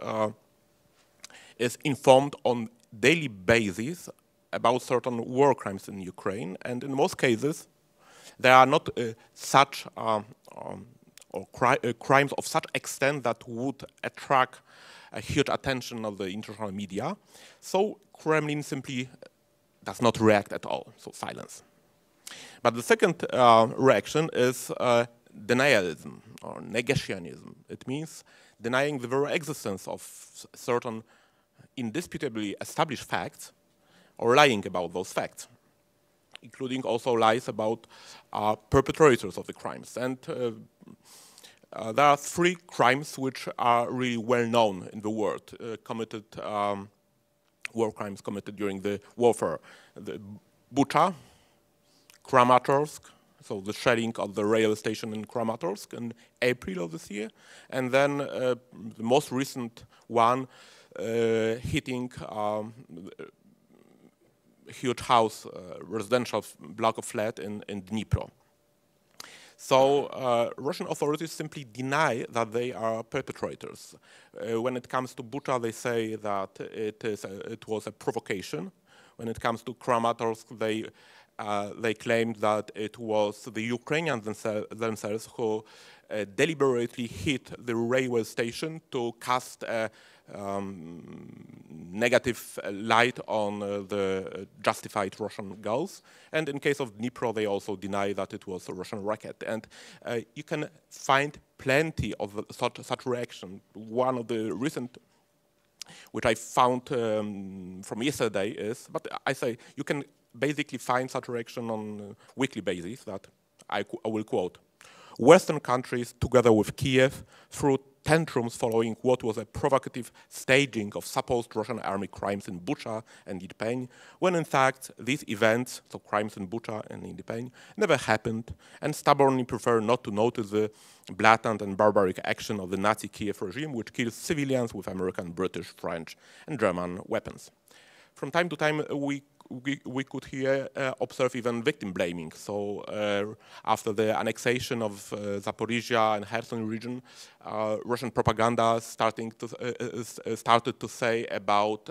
is informed on daily basis about certain war crimes in Ukraine, and in most cases there are not such crimes of such extent that would attract a huge attention of the international media. So Kremlin simply does not react at all, so silence. But the second reaction is denialism or negationism. It means denying the very existence of certain indisputably established facts or lying about those facts, including also lies about perpetrators of the crimes. And there are 3 crimes which are really well known in the world, committed war crimes committed during the warfare: the Bucha, Kramatorsk, so the shelling of the rail station in Kramatorsk in April of this year, and then the most recent one hitting huge house, residential block of flat in Dnipro. So Russian authorities simply deny that they are perpetrators. When it comes to Bucha, they say that it was a provocation. When it comes to Kramatorsk, they claimed that it was the Ukrainians themselves who deliberately hit the railway station to cast a negative light on the justified Russian goals. And in case of Dnipro, they also deny that it was a Russian rocket. And you can find plenty of such reaction. One of the recent, which I found from yesterday is, but I say you can basically find such reaction on a weekly basis that I will quote. Western countries, together with Kiev, threw tantrums following what was a provocative staging of supposed Russian army crimes in Bucha and Irpin, when in fact these events, so crimes in Bucha and in Irpin, never happened, and stubbornly prefer not to notice the blatant and barbaric action of the Nazi Kiev regime, which kills civilians with American, British, French, and German weapons. From time to time, we could here observe even victim blaming. So after the annexation of Zaporizhia and Kherson region, Russian propaganda started to say about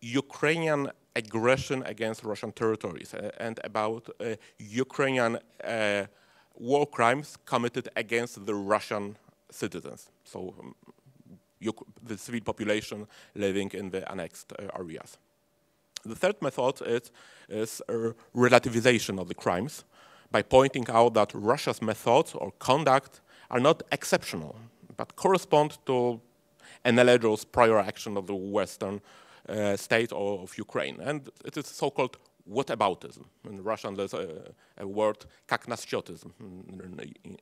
Ukrainian aggression against Russian territories and about Ukrainian war crimes committed against the Russian citizens. So the civil population living in the annexed areas. The third method is a relativization of the crimes by pointing out that Russia's methods or conduct are not exceptional, but correspond to analogous prior action of the Western state or of Ukraine. And it is so-called whataboutism. In Russian, there's a word, kaknastiotism.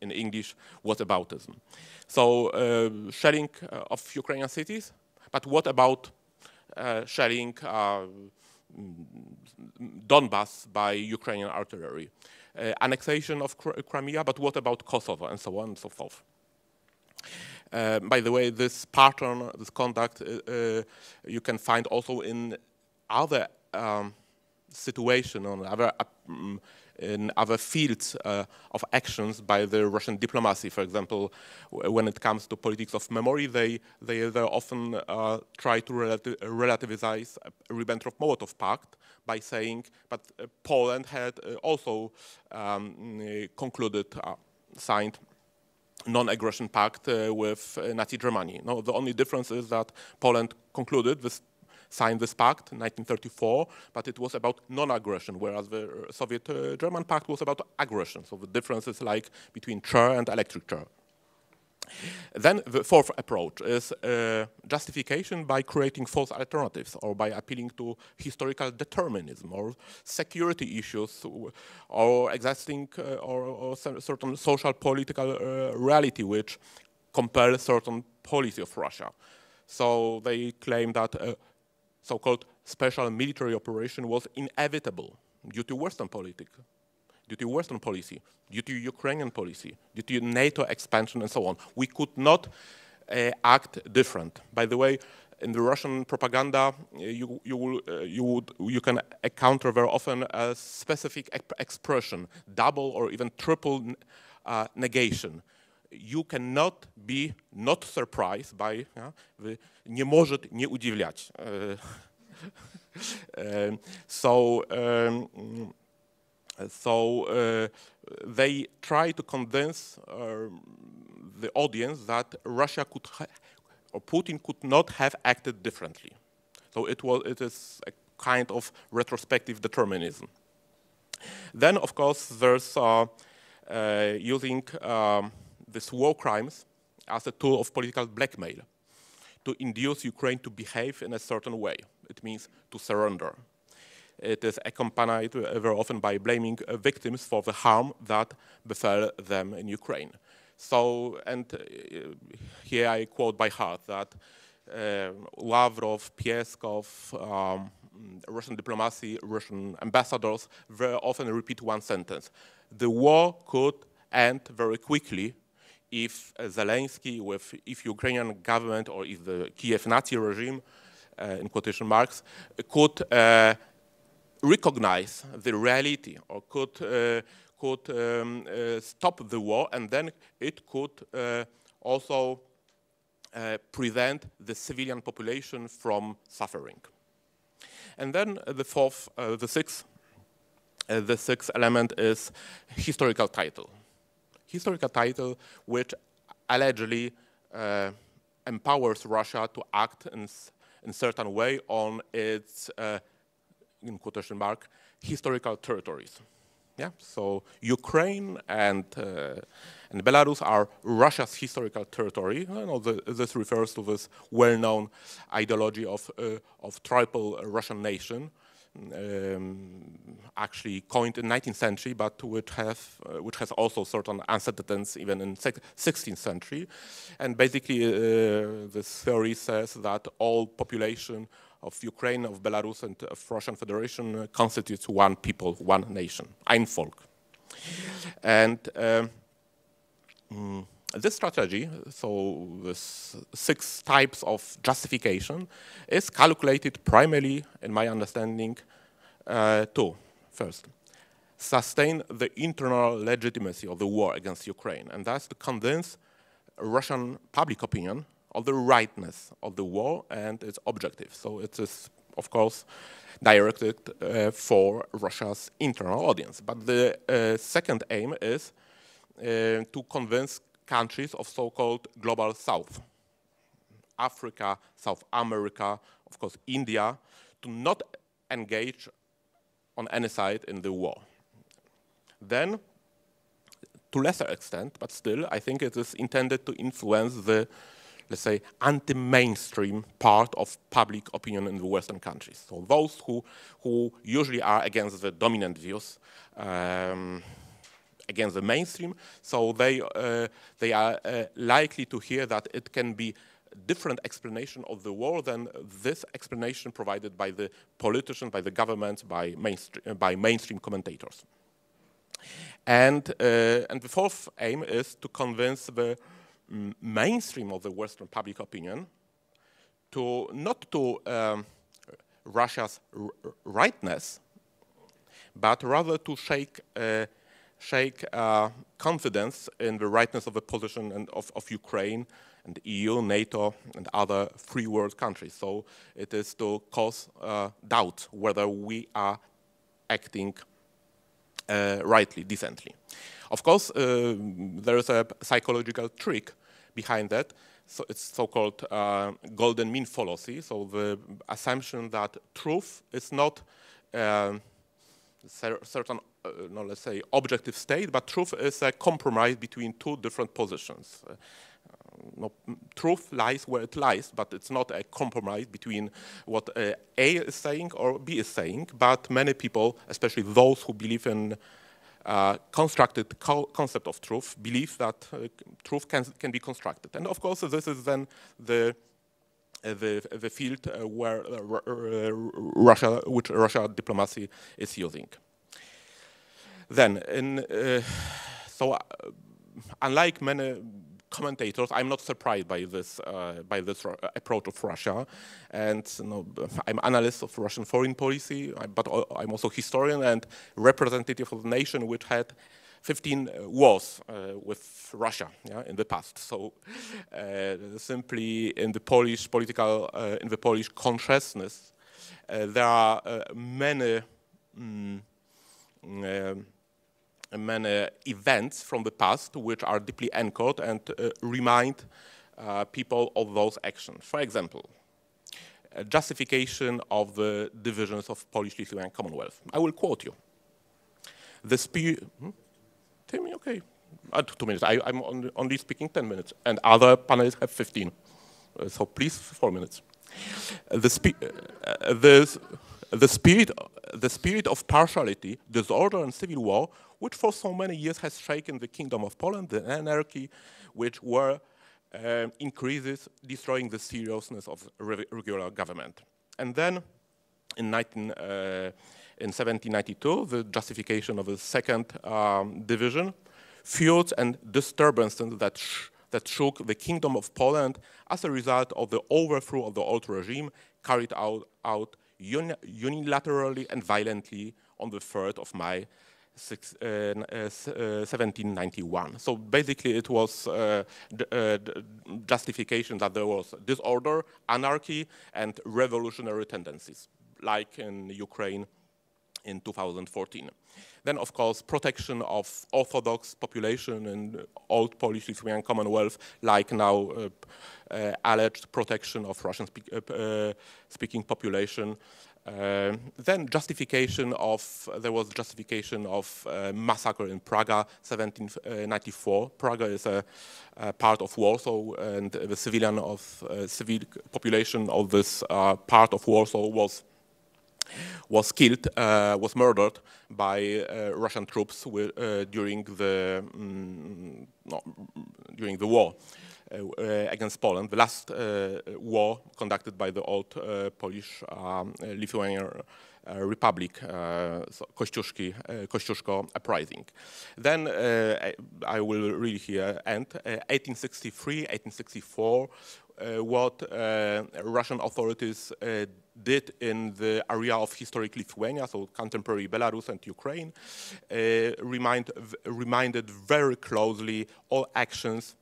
In English, whataboutism. So shelling of Ukrainian cities, but what about shelling Donbas by Ukrainian artillery? Annexation of Crimea, but what about Kosovo, and so on and so forth. By the way, this pattern, this conduct, you can find also in other situations, in other fields of actions by the Russian diplomacy. For example, when it comes to politics of memory, they often try to relativize Ribbentrop-Molotov Pact by saying, but Poland had also signed non-aggression pact with Nazi Germany. No, the only difference is that Poland signed this pact in 1934, but it was about non-aggression, whereas the Soviet German pact was about aggression. So the difference is like between chair and electric chair. Then the fourth approach is justification by creating false alternatives or by appealing to historical determinism or security issues or existing or certain social political reality which compels certain policy of Russia. So they claim that so-called special military operation was inevitable due to Western politics, due to Western policy, due to Ukrainian policy, due to NATO expansion and so on. We could not act different. By the way, in the Russian propaganda, you can encounter very often a specific expression, double or even triple negation. You cannot be not surprised by nie может nie udziwniać. They try to convince the audience that Russia could or Putin could not have acted differently. So it is a kind of retrospective determinism. Then, of course, there's using these war crimes as a tool of political blackmail to induce Ukraine to behave in a certain way. It means to surrender. It is accompanied very often by blaming victims for the harm that befell them in Ukraine. So, and here I quote by heart that Lavrov, Peskov, Russian diplomacy, Russian ambassadors very often repeat one sentence. the war could end very quickly if Zelensky, if Ukrainian government, or if the Kiev Nazi regime, in quotation marks, could recognize the reality, or could stop the war, and then it could also prevent the civilian population from suffering. And then the sixth element is historical title. Historical title, which allegedly empowers Russia to act in certain way on its, in quotation mark, historical territories. Yeah, so Ukraine and Belarus are Russia's historical territory. This refers to this well-known ideology of triple Russian nation, actually coined in 19th century, but which has also certain antecedents even in 16th century. And basically, this theory says that all population of Ukraine, of Belarus, and of Russian Federation constitutes one people, one nation, ein Volk. And this strategy, so this 6 types of justification, is calculated primarily, in my understanding, to, first, sustain the internal legitimacy of the war against Ukraine, and thus to convince Russian public opinion of the rightness of the war and its objectives. So it is, of course, directed for Russia's internal audience. But the second aim is to convince countries of so-called global south, Africa, South America, of course India, to not engage on any side in the war. Then, to lesser extent, but still, I think it is intended to influence the, let's say, anti-mainstream part of public opinion in the Western countries. So those who usually are against the dominant views, against the mainstream, so they are likely to hear that it can be different explanation of the war than this explanation provided by the politicians, by the governments, by mainstream commentators. And the fourth aim is to convince the mainstream of the Western public opinion to not to Russia's rightness, but rather to shake confidence in the rightness of the position and of Ukraine and the EU, NATO, and other free world countries. So it is to cause doubt whether we are acting rightly, decently. Of course, there is a psychological trick behind that. So it's so-called golden mean fallacy. So the assumption that truth is not certain, no, let's say, objective state, but truth is a compromise between two different positions. No, truth lies where it lies, but it's not a compromise between what A is saying or B is saying, but many people, especially those who believe in constructed concept of truth, believe that truth can be constructed. And of course, this is then the field where Russia diplomacy is using. Then, unlike many commentators, I'm not surprised by this approach of Russia, and I'm an analyst of Russian foreign policy, but I'm also historian and representative of a nation which had 15 wars with Russia, yeah, in the past. So simply in the Polish political, in the Polish consciousness, there are many events from the past which are deeply anchored and remind people of those actions. For example, justification of the divisions of Polish-Lithuanian Commonwealth. I will quote you. The spirit... Tell me, okay. 2 minutes. I'm only speaking 10 minutes, and other panelists have 15. So please, 4 minutes. The spirit of partiality, disorder, and civil war, which for so many years has shaken the Kingdom of Poland, the anarchy, which were increases, destroying the seriousness of regular government. And then, in in 1792, the justification of the second division, feuds and disturbances that shook the Kingdom of Poland as a result of the overthrow of the old regime carried out unilaterally and violently on the 3rd of May 1791. So basically it was justification that there was disorder, anarchy, and revolutionary tendencies, like in Ukraine in 2014. Then, of course, protection of Orthodox population in old Polish-Lithuanian Commonwealth, like now alleged protection of Russian-speaking population. Then there was justification of massacre in Praga, 1794. Praga is a part of Warsaw, and the civil population of this part of Warsaw was killed, was murdered by Russian troops during the war against Poland, the last war conducted by the old Polish-Lithuanian Republic, so Kościuszko uprising. Then I will read here, end 1863, 1864, what Russian authorities did in the area of historic Lithuania, so contemporary Belarus and Ukraine, reminded very closely all actions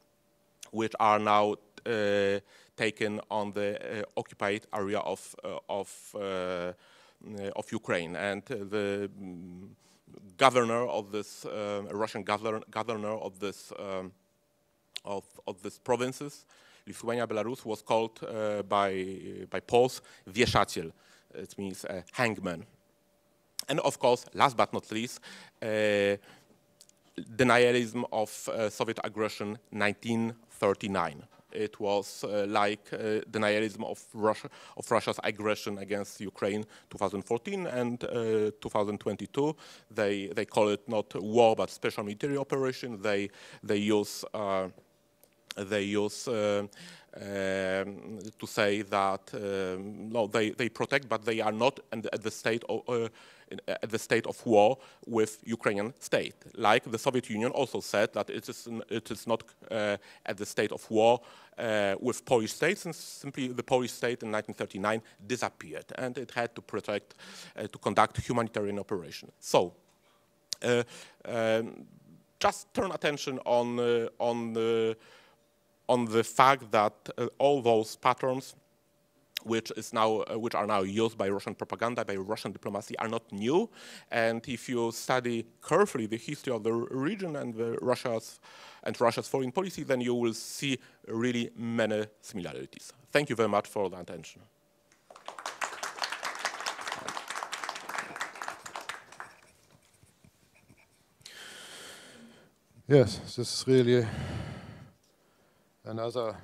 which are now taken on the occupied area of Ukraine. And the governor of this Russian governor of this provinces, Lithuania, Belarus, was called by Poles wieszaciel. It means hangman. And of course, last but not least, denialism of Soviet aggression 1939. It was like denialism of Russia's aggression against Ukraine 2014 and 2022. They call it not war but special military operation. They use to say that no, they protect, but they are not at the state of war with Ukrainian state. Like the Soviet Union also said that it is not at the state of war with Polish states, and simply the Polish state in 1939 disappeared, and it had to protect, to conduct humanitarian operation. So. Just turn attention on the fact that all those patterns which are now used by Russian propaganda, by Russian diplomacy, are not new. And if you study carefully the history of the region and Russia's foreign policy, then you will see really many similarities. Thank you very much for the attention. Yes, this is really another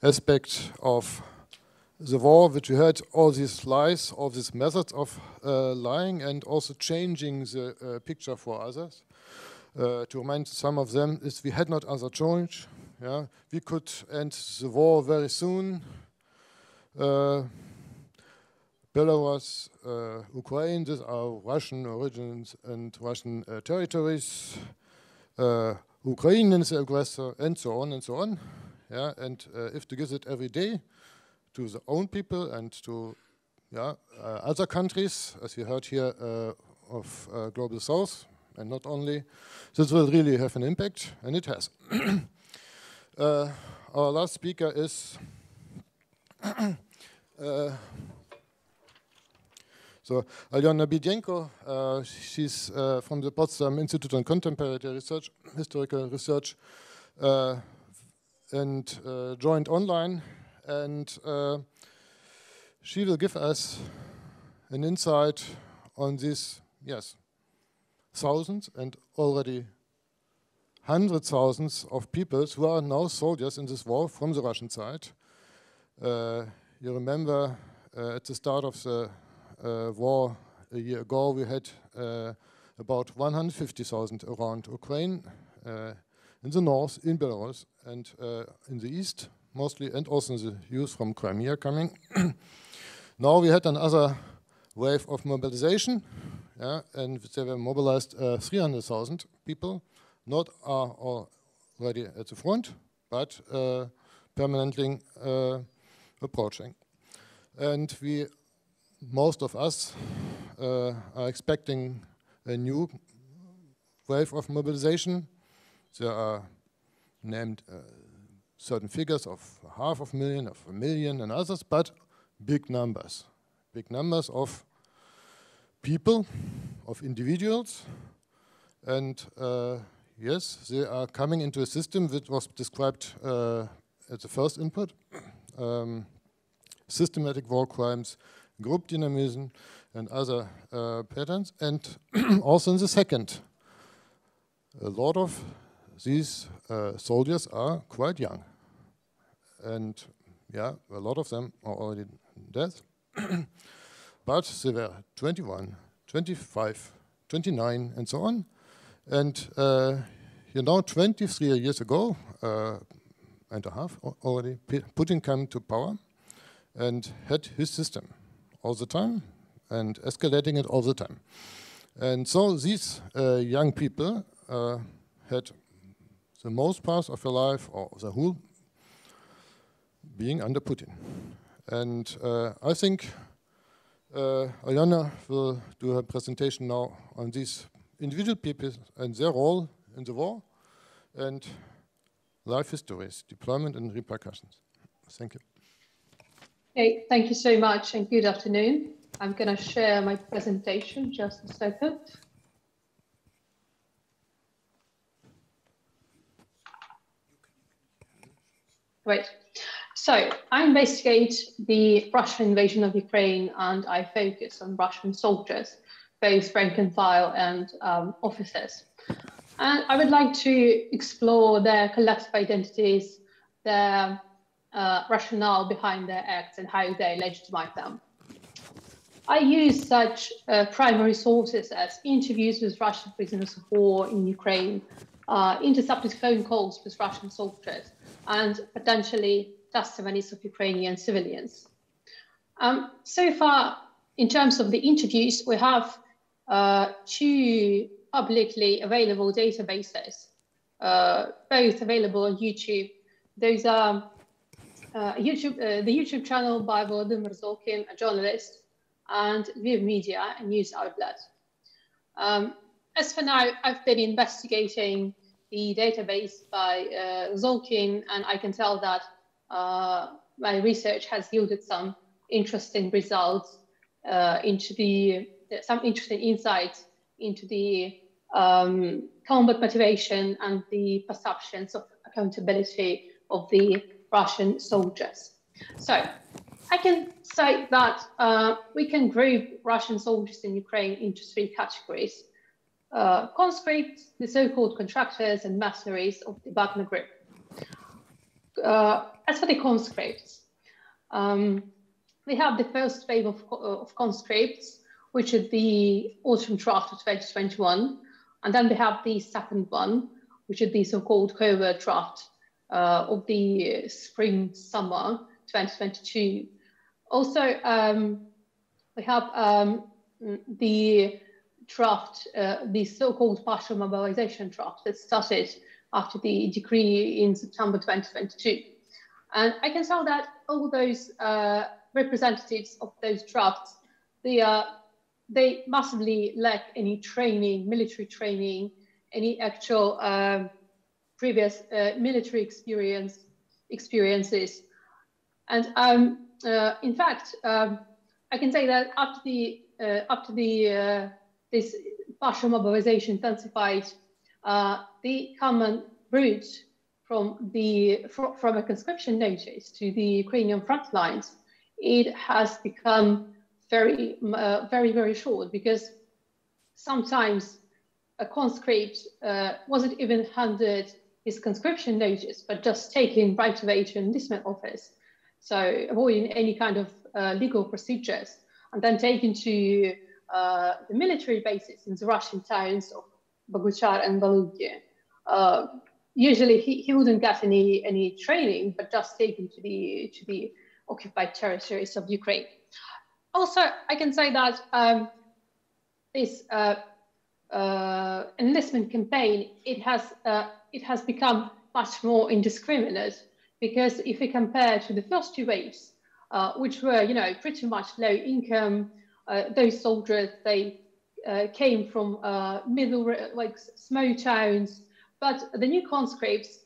aspect of the war, which we heard all these lies, all these methods of lying, and also changing the picture for others. To remind some of them is we had not other choice. Yeah? We could end the war very soon. Belarus, Ukraine, these are Russian origins and Russian territories. Ukraine is the aggressor, and so on and so on. Yeah, and if to give it every day to the own people and to other countries, as we heard here of Global South, and not only, this will really have an impact, and it has. Our last speaker is so Alyona Bidenko. She's from the Potsdam Institute on Contemporary Research, Historical Research, and joined online, and she will give us an insight on these, thousands and already hundreds of thousands of people who are now soldiers in this war from the Russian side. You remember at the start of the war a year ago, we had about 150,000 around Ukraine, in the north, in Belarus, and in the east mostly, and also the youth from Crimea coming. Now we had another wave of mobilization, yeah, and they were mobilized 300,000 people, not already at the front, but permanently approaching. And most of us are expecting a new wave of mobilization. There are named certain figures of 500,000, of 1 million and others, but big numbers of people, of individuals, and yes, they are coming into a system that was described at the first input, systematic war crimes, group dynamism, and other patterns, and also in the second. A lot of these soldiers are quite young, and yeah, a lot of them are already dead, but they were 21, 25, 29, and so on. And you know, 23 years ago, and a half already, Putin came to power and had his system all the time and escalating it all the time. And so these young people had the most part of their life, or the whole, being under Putin. And I think Alyona will do her presentation now on these individual people and their role in the war and life histories, deployment and repercussions. Thank you. Hey, thank you so much and good afternoon. I'm going to share my presentation just a second. Great. So I investigate the Russian invasion of Ukraine and I focus on Russian soldiers, both rank and file and officers. And I would like to explore their collective identities, their rationale behind their acts and how they legitimize them. I use such primary sources as interviews with Russian prisoners of war in Ukraine, intercepted phone calls with Russian soldiers, and potentially testimonies of Ukrainian civilians. So far, in terms of the interviews, we have 2 publicly available databases, both available on YouTube. Those are the YouTube channel by Volodymyr Zolkin, a journalist, and Lviv Media, a news outlet. As for now, I've been investigating the database by Zolkin, and I can tell that my research has yielded some interesting results, some interesting insights into the combat motivation and the perceptions of accountability of the Russian soldiers. So I can say that we can group Russian soldiers in Ukraine into 3 categories. Conscripts, the so-called contractors and mercenaries of the Wagner group. As for the conscripts, we have the first wave of conscripts, which is the autumn draft of 2021, and then we have the second one, which is the so-called covert draft of the spring-summer 2022. Also, we have the draft, the so-called partial mobilization draft that started after the decree in September 2022. And I can tell that all those representatives of those drafts, they massively lack any training, military training, any actual previous military experiences. And in fact, I can say that after this partial mobilization intensified, the common route from a conscription notice to the Ukrainian front lines, it has become very, very short, because sometimes a conscript wasn't even handed his conscription notice, but just taken right away to enlistment office. So avoiding any kind of legal procedures, and then taken to the military bases in the Russian towns of Boguchar and Volodya. Usually he wouldn't get any training, but just taken to the occupied territories of Ukraine. Also, I can say that this enlistment campaign, it has become much more indiscriminate, because if we compare to the first 2 waves, which were, pretty much low income, those soldiers, they came from small towns, but the new conscripts,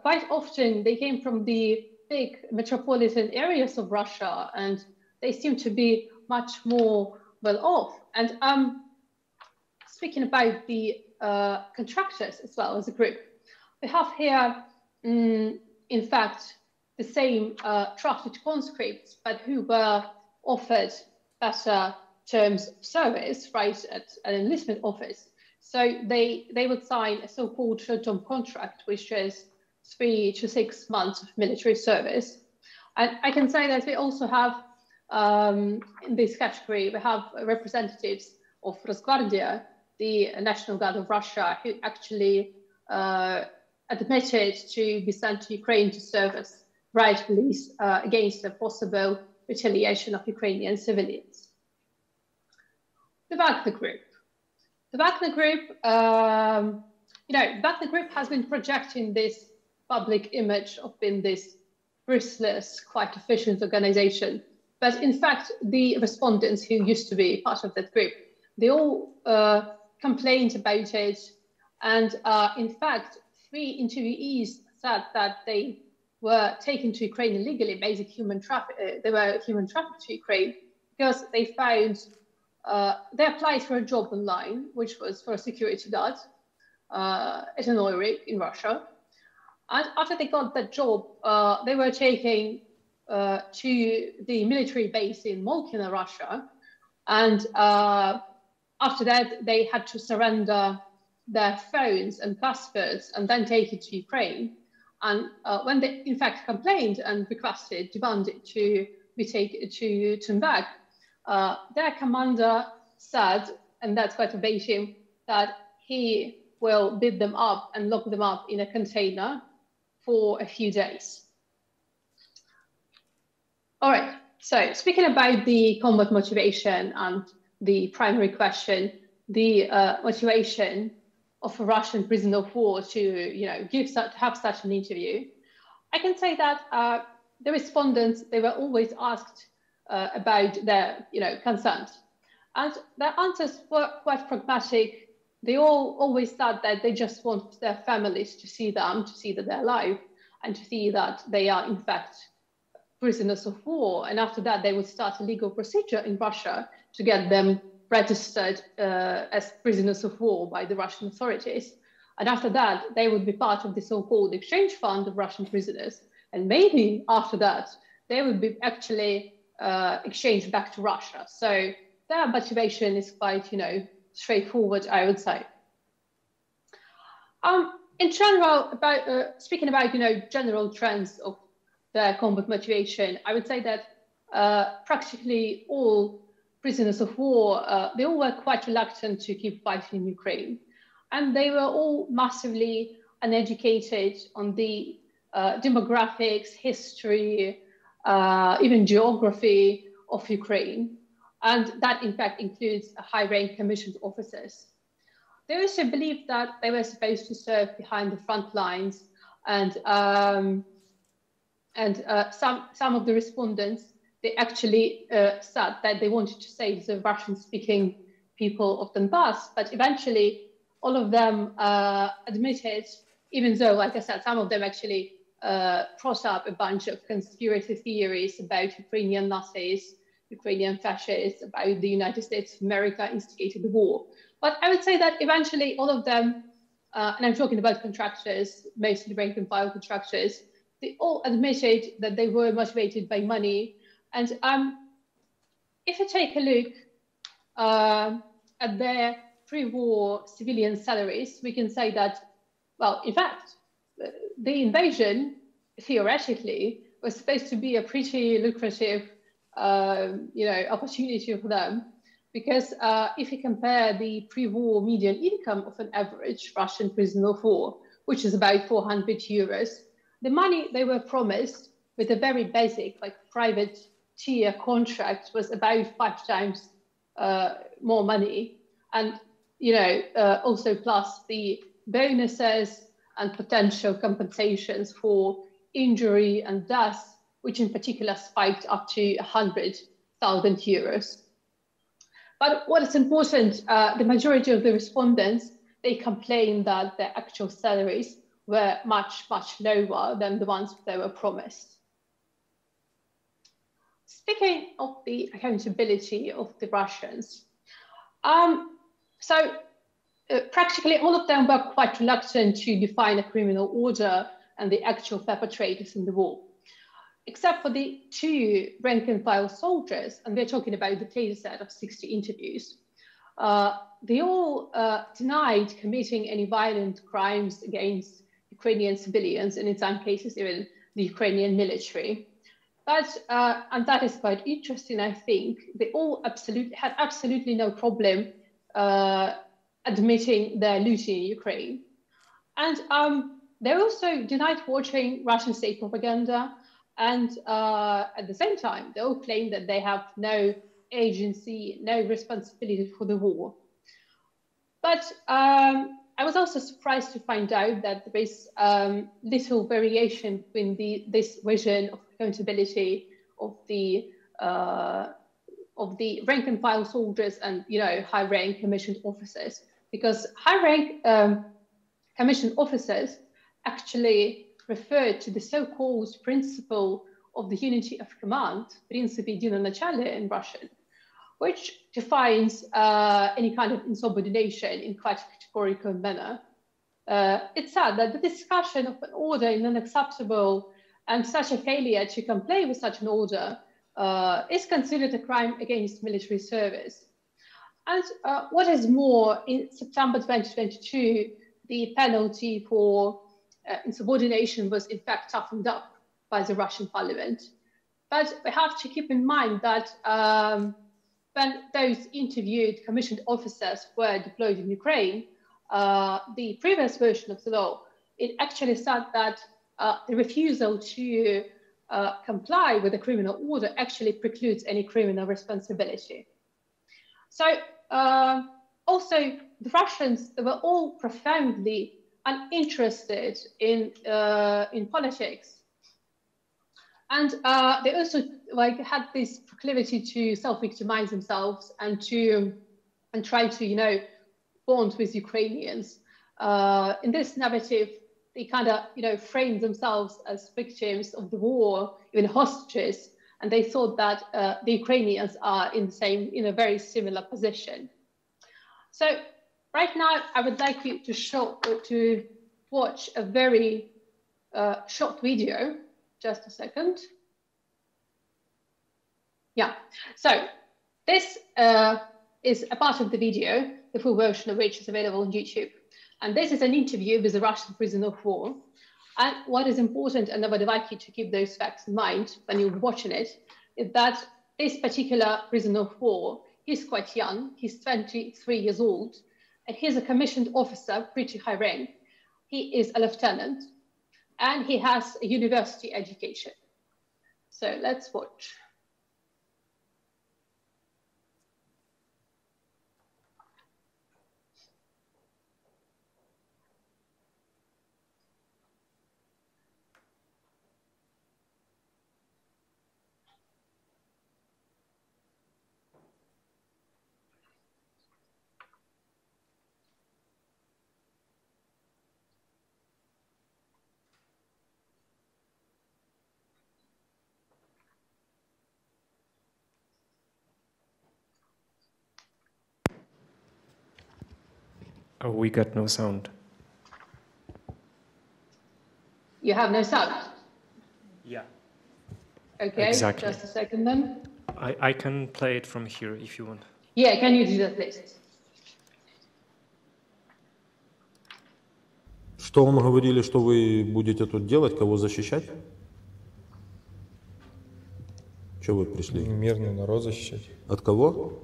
quite often they came from the big metropolitan areas of Russia, and they seem to be much more well off. And speaking about the contractors as well as a group, we have here, in fact, the same trusted conscripts, but who were offered better terms of service, right, at an enlistment office. So they would sign a so-called short-term contract, which is 3 to 6 months of military service. And I can say that we also have, in this category, we have representatives of Rosgvardia, the National Guard of Russia, who actually admitted to be sent to Ukraine to serve as riot police against the possible retaliation of Ukrainian civilians. The Wagner Group. The Wagner Group, Wagner Group has been projecting this public image of being this ruthless, quite efficient organization. But in fact, the respondents who used to be part of that group, they all complained about it. And in fact, 3 interviewees said that they were taken to Ukraine illegally, basic human traffic. They were human trafficked to Ukraine because they found, they applied for a job online, which was for a security guard at an oil rig in Russia. And after they got that job, they were taken to the military base in Molkina, Russia. And after that, they had to surrender their phones and passports and then take it to Ukraine. And when they, in fact, complained and requested, demanded to be taken to turn back, their commander said, and that's quite verbatim, that he will beat them up and lock them up in a container for a few days. All right, so speaking about the combat motivation and the primary question, the motivation of a Russian prisoner of war to have such an interview, I can say that the respondents, they were always asked about their consent, and their answers were quite pragmatic. They all always thought that they just want their families to see them, to see that they're alive, and to see that they are in fact prisoners of war. And after that, they would start a legal procedure in Russia to get them registered as prisoners of war by the Russian authorities. And after that, they would be part of the so-called exchange fund of Russian prisoners. And maybe after that, they would be actually exchanged back to Russia. So their motivation is quite, straightforward, I would say. In general, speaking about, general trends of their combat motivation, I would say that practically all prisoners of war, they all were quite reluctant to keep fighting in Ukraine. And they were all massively uneducated on the demographics, history, even geography of Ukraine. And that, in fact, includes high-rank commissioned officers. They also believed that they were supposed to serve behind the front lines. And some of the respondents, they actually said that they wanted to save the Russian-speaking people of Donbass, but eventually all of them admitted, even though, like I said, some of them actually brought up a bunch of conspiracy theories about Ukrainian Nazis, Ukrainian fascists, about the United States of America instigated the war. But I would say that eventually all of them, and I'm talking about contractors, mostly rank and file contractors, they all admitted that they were motivated by money. And if you take a look at their pre-war civilian salaries, we can say that, well, in fact, the invasion, theoretically, was supposed to be a pretty lucrative opportunity for them. Because if you compare the pre-war median income of an average Russian prisoner of war, which is about 400 euros, the money they were promised with a very basic, like private 2-year contract was about 5 times more money, and also plus the bonuses and potential compensations for injury and death, which in particular spiked up to 100,000 euros. But what is important, the majority of the respondents, they complained that their actual salaries were much, much lower than the ones they were promised. Speaking of the accountability of the Russians, practically all of them were quite reluctant to define a criminal order and the actual perpetrators in the war, except for the 2 rank-and-file soldiers, and we're talking about the data set of 60 interviews. They all denied committing any violent crimes against Ukrainian civilians, and in some cases even the Ukrainian military. But, and that is quite interesting, I think, they all had absolutely no problem admitting their looting in Ukraine. And they also denied watching Russian state propaganda, and at the same time, they all claim that they have no agency, no responsibility for the war. But I was also surprised to find out that there is little variation between this vision of accountability of the rank-and-file soldiers and high-rank commissioned officers, because high-rank commissioned officers actually refer to the so-called principle of the unity of command, принцип единоначалия in Russian, which defines any kind of insubordination in quite a categorical manner. It's sad that the discussion of an order is unacceptable, and such a failure to comply with such an order is considered a crime against military service. And what is more, in September 2022, the penalty for insubordination was in fact toughened up by the Russian parliament. But we have to keep in mind that when those interviewed commissioned officers were deployed in Ukraine, the previous version of the law, it actually said that the refusal to comply with the criminal order actually precludes any criminal responsibility. So also the Russians, they were all profoundly uninterested in politics. And they also had this proclivity to self-victimize themselves and try to bond with Ukrainians. In this narrative, they kind of framed themselves as victims of the war, even hostages, and they thought that the Ukrainians are in a very similar position. So right now, I would like you to watch a very short video. Just a second. Yeah, so this is a part of the video, the full version of which is available on YouTube. And this is an interview with a Russian prisoner of war. And what is important, and I would like you to keep those facts in mind when you're watching it, is that this particular prisoner of war, he's quite young, he's 23 years old, and he's a commissioned officer, pretty high rank. He is a lieutenant, and he has a university education. So let's watch. Oh, we got no sound. You have no sound? Yeah. Okay, exactly. Just a second then. I can play it from here if you want. Yeah, can you do that, please? Что вам говорили, что вы будете тут делать, кого защищать? Что вы пришли? Мирный народ защищать. От кого?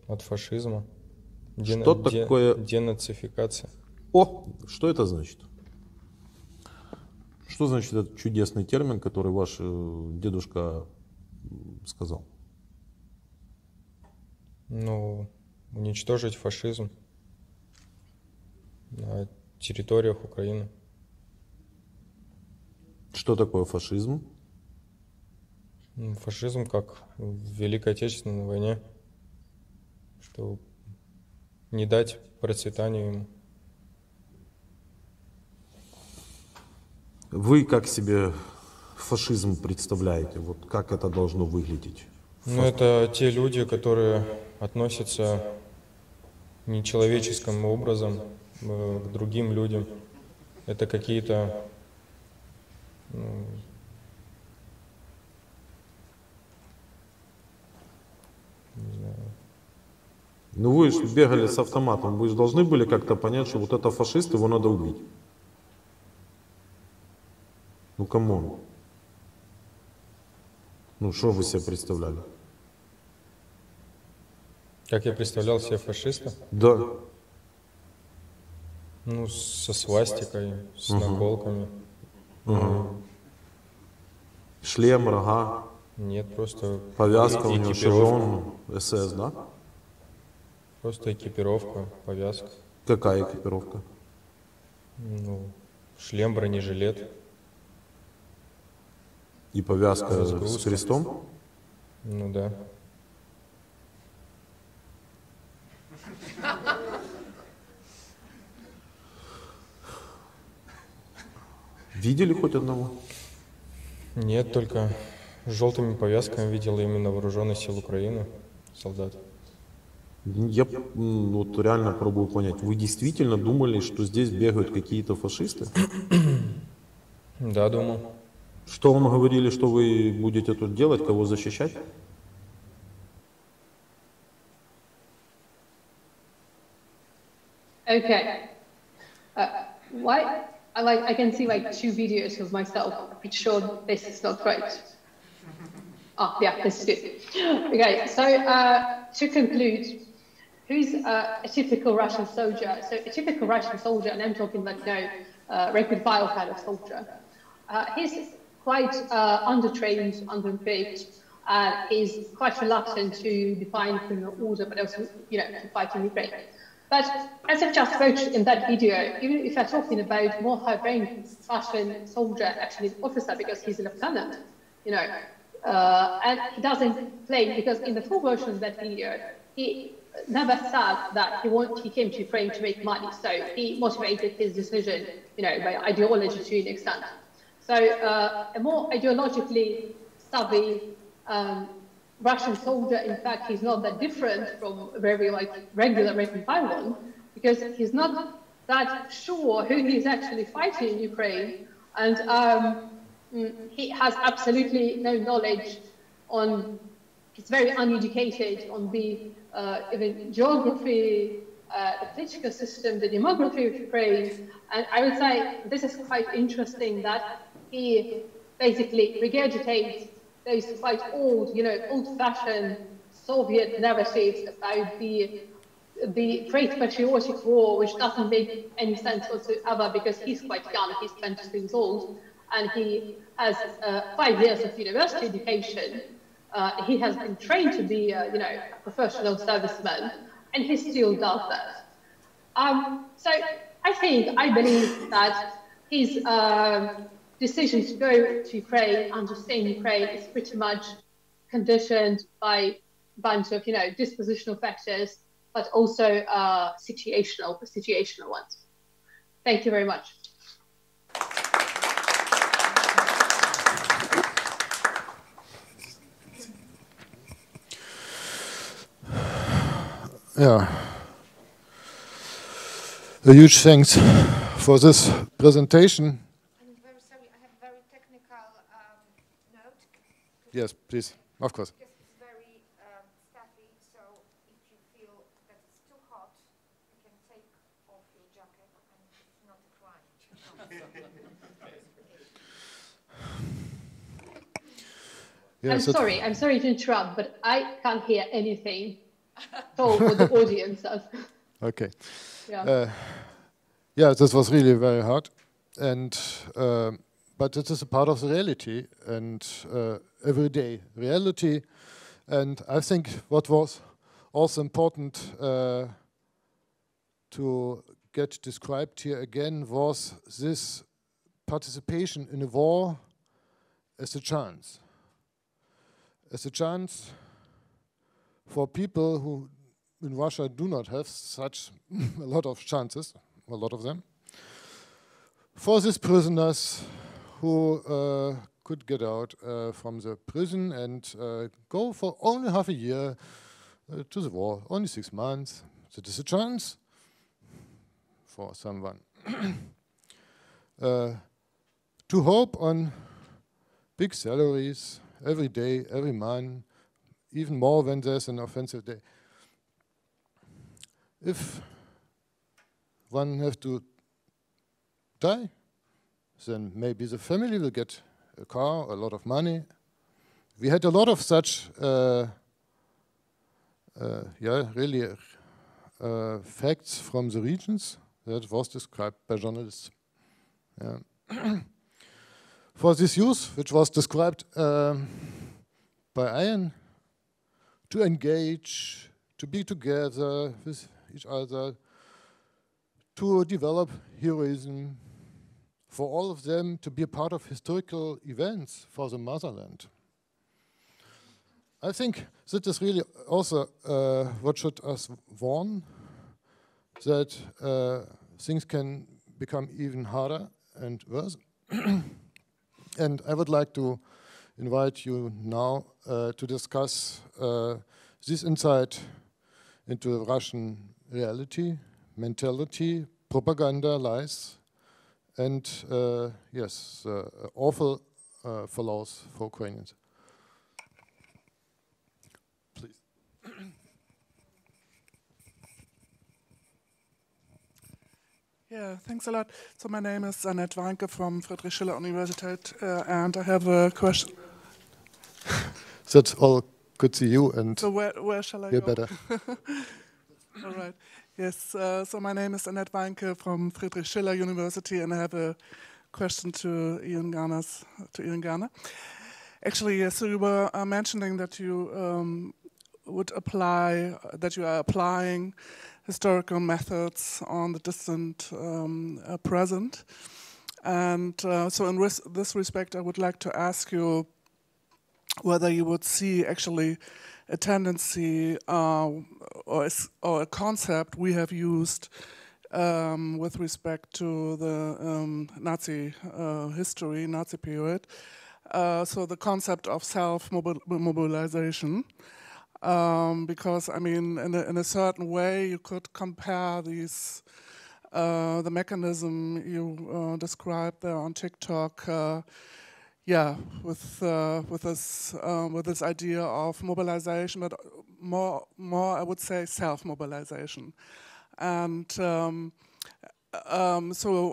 От фашизма. Что такое? Денацификация. О, что это значит? Что значит этот чудесный термин, который ваш дедушка сказал? Ну, уничтожить фашизм на территориях Украины. Что такое фашизм? Фашизм как в Великой Отечественной войне, что не дать процветанию ему. Вы как себе фашизм представляете? Вот как это должно выглядеть? Ну, это те люди, которые относятся нечеловеческим образом к другим людям. Это какие-то не знаю. Ну вы же бегали с автоматом, вы же должны были как-то понять, что вот это фашист, его надо убить. Ну камон. Ну что вы себе представляли? Как я представлял себе фашиста? Да. Ну, со свастикой, с наколками. Шлем, рога, Нет, просто повязка у него, экипировка. шеврон, СС, да? Просто экипировка, повязка. Какая экипировка? Ну, шлем, бронежилет. И повязка с Разгрузка. крестом? Ну да. Видели хоть одного? Нет, только с желтыми повязками видел именно вооруженные силы Украины, солдат. Я вот реально пробую понять. Вы действительно думали, что здесь бегают какие-то фашисты? Да, думал. Что вам говорили, что вы будете тут делать, кого защищать? Okay. Why? I can see like 2 videos of myself. I'm pretty sure this is not right. Oh, yeah, this is good. Okay, so to conclude, who's a typical Russian soldier? So a typical Russian soldier, and I'm talking like rank file kind of soldier. He's quite undertrained, underequipped. He's quite reluctant to define criminal order, but also, to fight in Ukraine. But as I've just wrote in that video, even if we're talking about more high-rank Russian soldier, actually an officer, because he's a lieutenant, and he doesn't claim, because in the full version of that video, he never said that he came to Ukraine to make money. So he motivated his decision, by ideology to an extent. So a more ideologically savvy Russian soldier, in fact, he's not that different from a very regular rank-and-file one, because he's not that sure who he's actually fighting in Ukraine, and he has absolutely no knowledge on. He's very uneducated on the even geography, the political system, the demography of Ukraine, and I would say this is quite interesting that he basically regurgitates those quite old, old-fashioned Soviet narratives about the Great Patriotic War, which doesn't make any sense whatsoever because he's quite young, he's 22 years old, and he has 5 years of university education. He has been trained to be, a professional serviceman, and he still does that. So I believe that his decision to go to Ukraine and to stay in Ukraine is pretty much conditioned by a bunch of, dispositional factors, but also situational ones. Thank you very much. Yeah. A huge thanks for this presentation. I'm very sorry, I have a very technical note. Yes, please, of course. Because it's very stuffy, so if you feel that it's too hot, you can take off your jacket and it's not a crime. Yes, I'm sorry to interrupt, but I can't hear anything at all for the audience. Okay. Yeah. Yeah, this was really very hard, and but it is a part of the reality and everyday reality. And I think what was also important to get described here again was this participation in a war as a chance. As a chance for people who in Russia do not have such a lot of chances, a lot of them, for these prisoners who could get out from the prison and go for only half a year to the war, only 6 months. That is a chance for someone. To hope on big salaries every day, every month, even more when there's an offensive day. If one has to die, then maybe the family will get a car, a lot of money. We had a lot of such, facts from the regions that was described by journalists. Yeah. For this youth, which was described by Ian, to engage, to be together with each other, to develop heroism, for all of them to be a part of historical events for the motherland. I think that is really also what should us warn, that things can become even harder and worse. And I would like to invite you now to discuss this insight into Russian reality, mentality, propaganda, lies, and yes, awful follows for Ukrainians. Please. Yeah, thanks a lot. So my name is Adamski from Friedrich-Schiller-Universität, and I have a question. That's all. Good to see you. And so where shall I go? Better. All right. Yes. So my name is Adamski from Friedrich-Schiller-University, and I have a question to Ian Garner. Actually, yes. So you were mentioning that you you are applying historical methods on the distant present. And so in this respect, I would like to ask you whether you would see actually a tendency or a concept we have used with respect to the Nazi history, Nazi period. So the concept of self-mobilization. Because I mean, in a certain way, you could compare these, the mechanism you described there on TikTok, with this idea of mobilization, but more I would say self-mobilization. And so,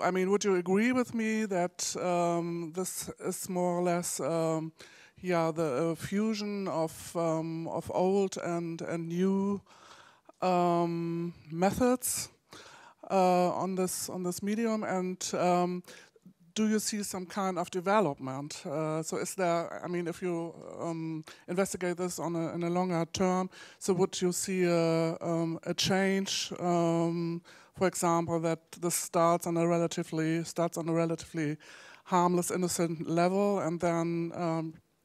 I mean, would you agree with me that this is more or less the fusion of old and new methods on this medium, and do you see some kind of development? So is there? I mean, if you investigate this in a longer term, so would you see a change? For example, that this starts on a relatively harmless, innocent level, and then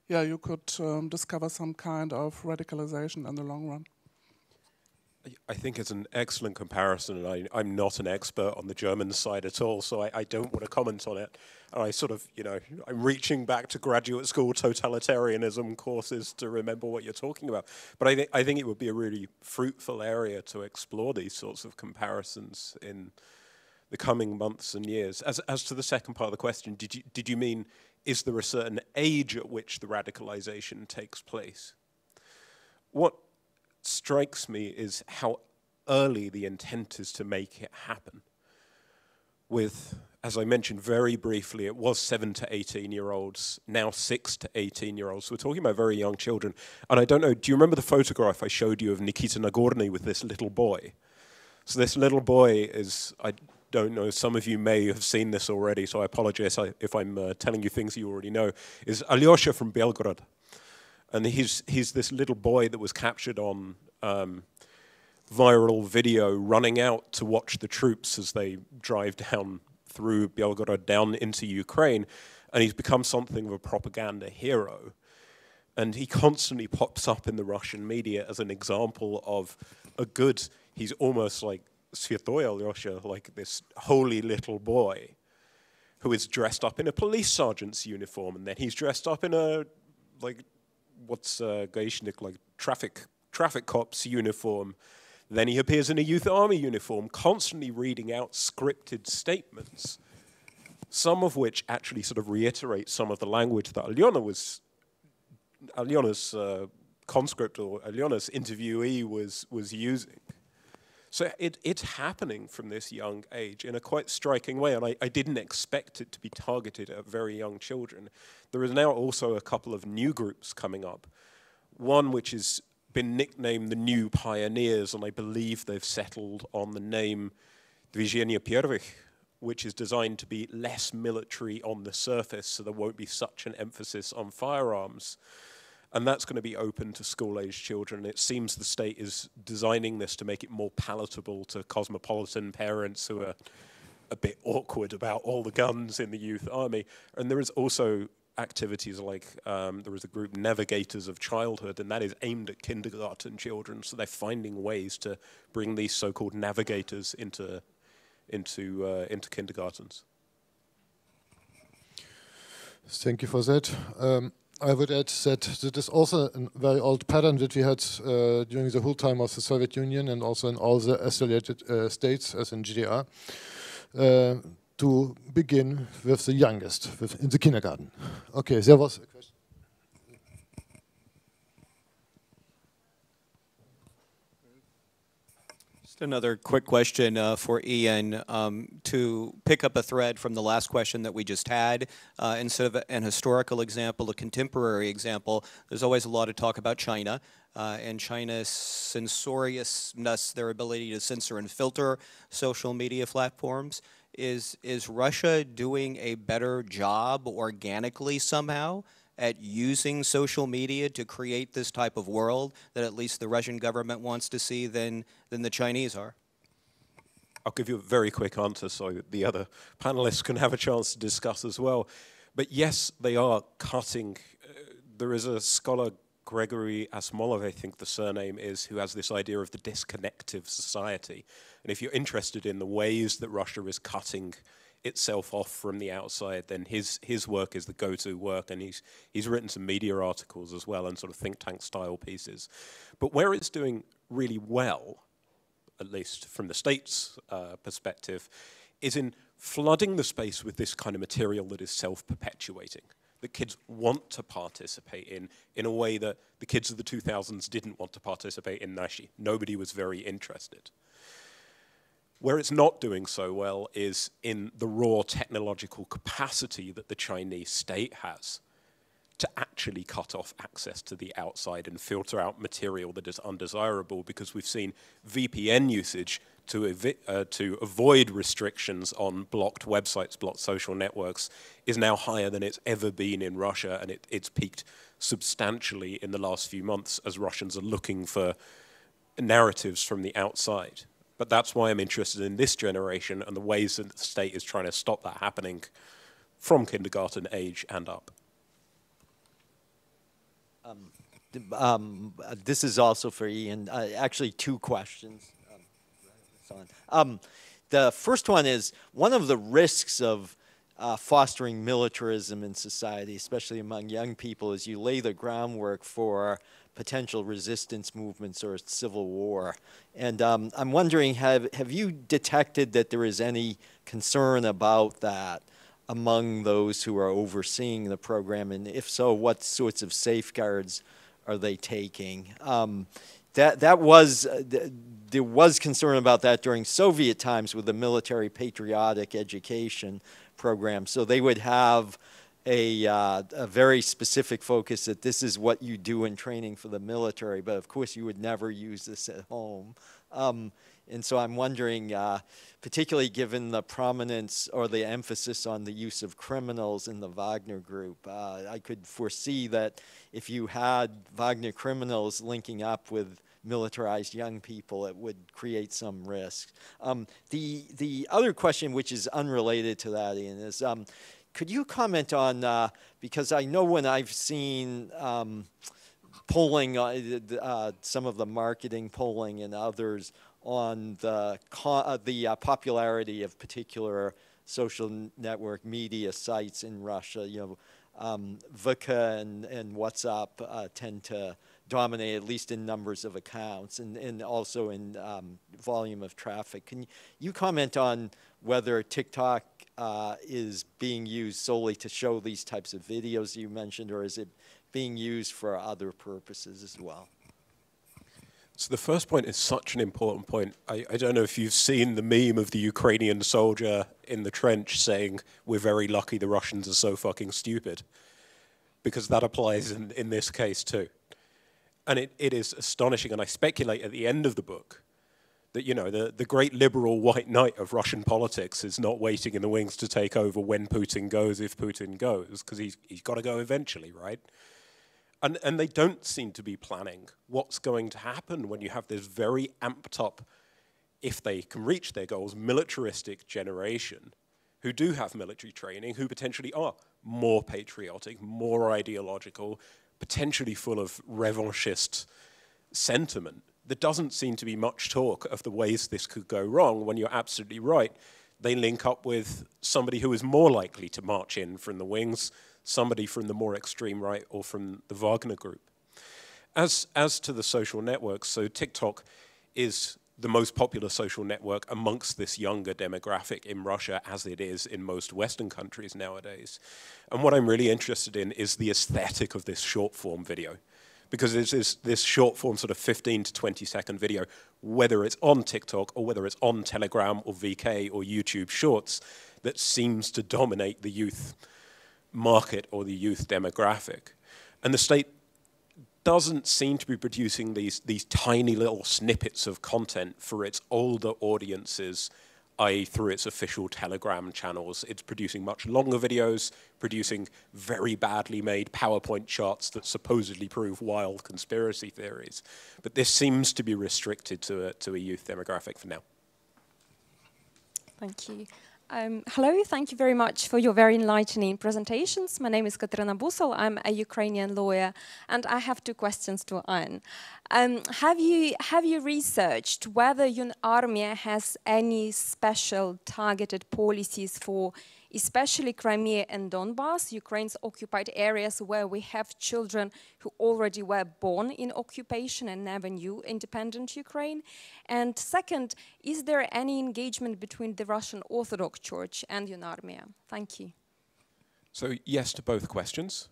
you could discover some kind of radicalization in the long run. I think it's an excellent comparison, and I'm not an expert on the German side at all, so I don't want to comment on it. And I sort of, I'm reaching back to graduate school totalitarianism courses to remember what you're talking about. But I think it would be a really fruitful area to explore these sorts of comparisons in the coming months and years. As to the second part of the question, did you mean, is there a certain age at which the radicalization takes place? What strikes me is how early the intent is to make it happen. With, as I mentioned very briefly, it was 7 to 18-year-olds, now 6 to 18-year-olds. So we're talking about very young children. And I don't know, do you remember the photograph I showed you of Nikita Nagorny with this little boy? So this little boy is, don't know, some of you may have seen this already, so I apologize if I'm telling you things you already know, is Alyosha from Belgrade. And he's this little boy that was captured on viral video running out to watch the troops as they drive down through Belgrade down into Ukraine. And he's become something of a propaganda hero. And he constantly pops up in the Russian media as an example of a good, he's almost like Svetoy Alyosha, like this holy little boy who is dressed up in a police sergeant's uniform, and then he's dressed up in a, like, what's Gaishnik, like traffic cop's uniform. Then he appears in a youth army uniform, constantly reading out scripted statements, some of which actually sort of reiterate some of the language that Alyona's conscript or Alyona's interviewee was using. So it's happening from this young age in a quite striking way, and I didn't expect it to be targeted at very young children. There is now also a couple of new groups coming up. One which has been nicknamed the New Pioneers, and I believe they've settled on the name Движение Первых, which is designed to be less military on the surface, so there won't be such an emphasis on firearms. And that's going to be open to school-aged children. It seems the state is designing this to make it more palatable to cosmopolitan parents who are a bit awkward about all the guns in the youth army. And there is also activities like, there is a group, Navigators of Childhood, and that is aimed at kindergarten children. So they're finding ways to bring these so-called navigators into kindergartens. Thank you for that. I would add that that is also a very old pattern that we had during the whole time of the Soviet Union and also in all the isolated states, as in GDR, to begin with the youngest, in the kindergarten. Okay, there was a question. Just another quick question for Ian, to pick up a thread from the last question that we just had. Instead of an historical example, a contemporary example, there's always a lot of talk about China and China's censoriousness, their ability to censor and filter social media platforms. Is Russia doing a better job organically somehow at using social media to create this type of world that at least the Russian government wants to see than the Chinese are? I'll give you a very quick answer so the other panelists can have a chance to discuss as well. But yes, they are cutting. There is a scholar, Gregory Asmolov, I think the surname is, who has this idea of the disconnective society. And if you're interested in the ways that Russia is cutting itself off from the outside, then his work is the go-to work, and he's written some media articles as well and sort of think tank style pieces. But where it's doing really well, at least from the state's perspective, is in flooding the space with this kind of material that is self-perpetuating, that kids want to participate in a way that the kids of the 2000s didn't want to participate in Nashi. Nobody was very interested. Where it's not doing so well is in the raw technological capacity that the Chinese state has to actually cut off access to the outside and filter out material that is undesirable, because we've seen VPN usage to avoid restrictions on blocked websites, blocked social networks, is now higher than it's ever been in Russia, and it's peaked substantially in the last few months as Russians are looking for narratives from the outside. But that's why I'm interested in this generation and the ways that the state is trying to stop that happening from kindergarten age and up. This is also for Ian. Actually, two questions. The first one is, one of the risks of fostering militarism in society, especially among young people, is you lay the groundwork for potential resistance movements or civil war. And I'm wondering, have you detected that there is any concern about that among those who are overseeing the program? And if so, what sorts of safeguards are they taking? There was concern about that during Soviet times with the military patriotic education program. So they would have a very specific focus that this is what you do in training for the military, but of course you would never use this at home. And so I'm wondering, particularly given the prominence or the emphasis on the use of criminals in the Wagner group, I could foresee that if you had Wagner criminals linking up with militarized young people, it would create some risk. The other question, which is unrelated to that, Ian, is could you comment on, because I know when I've seen polling, some of the marketing polling and others on the popularity of particular social network media sites in Russia, VK and WhatsApp tend to dominate, at least in numbers of accounts and also in volume of traffic. Can you comment on whether TikTok is being used solely to show these types of videos you mentioned, or is it being used for other purposes as well? So the first point is such an important point. I don't know if you've seen the meme of the Ukrainian soldier in the trench saying, "We're very lucky the Russians are so fucking stupid," because that applies in this case too. And it is astonishing, and I speculate at the end of the book that, the great liberal white knight of Russian politics is not waiting in the wings to take over when Putin goes, if Putin goes, because he's got to go eventually, right? And they don't seem to be planning what's going to happen when you have this very amped up, if they can reach their goals, militaristic generation who do have military training, who potentially are more patriotic, more ideological, potentially full of revanchist sentiment. There doesn't seem to be much talk of the ways this could go wrong when you're absolutely right. They link up with somebody who is more likely to march in from the wings, somebody from the more extreme right or from the Wagner group. As to the social networks, so TikTok is the most popular social network amongst this younger demographic in Russia, as it is in most Western countries nowadays. And what I'm really interested in is the aesthetic of this short form video, because it's this short form sort of 15 to 20 second video, whether it's on TikTok or whether it's on Telegram or VK or YouTube Shorts, that seems to dominate the youth market or the youth demographic. And the state doesn't seem to be producing these tiny little snippets of content for its older audiences, i.e. through its official Telegram channels. It's producing much longer videos, producing very badly made PowerPoint charts that supposedly prove wild conspiracy theories. But this seems to be restricted to a youth demographic for now. Thank you. Hello, thank you very much for your very enlightening presentations. My name is Katerina Busol. I'm a Ukrainian lawyer, and I have two questions to Ian. Have you researched whether your army has any special targeted policies for especially Crimea and Donbass, Ukraine's occupied areas where we have children who already were born in occupation and never knew independent Ukraine? And second, is there any engagement between the Russian Orthodox Church and your army? Thank you. So yes to both questions.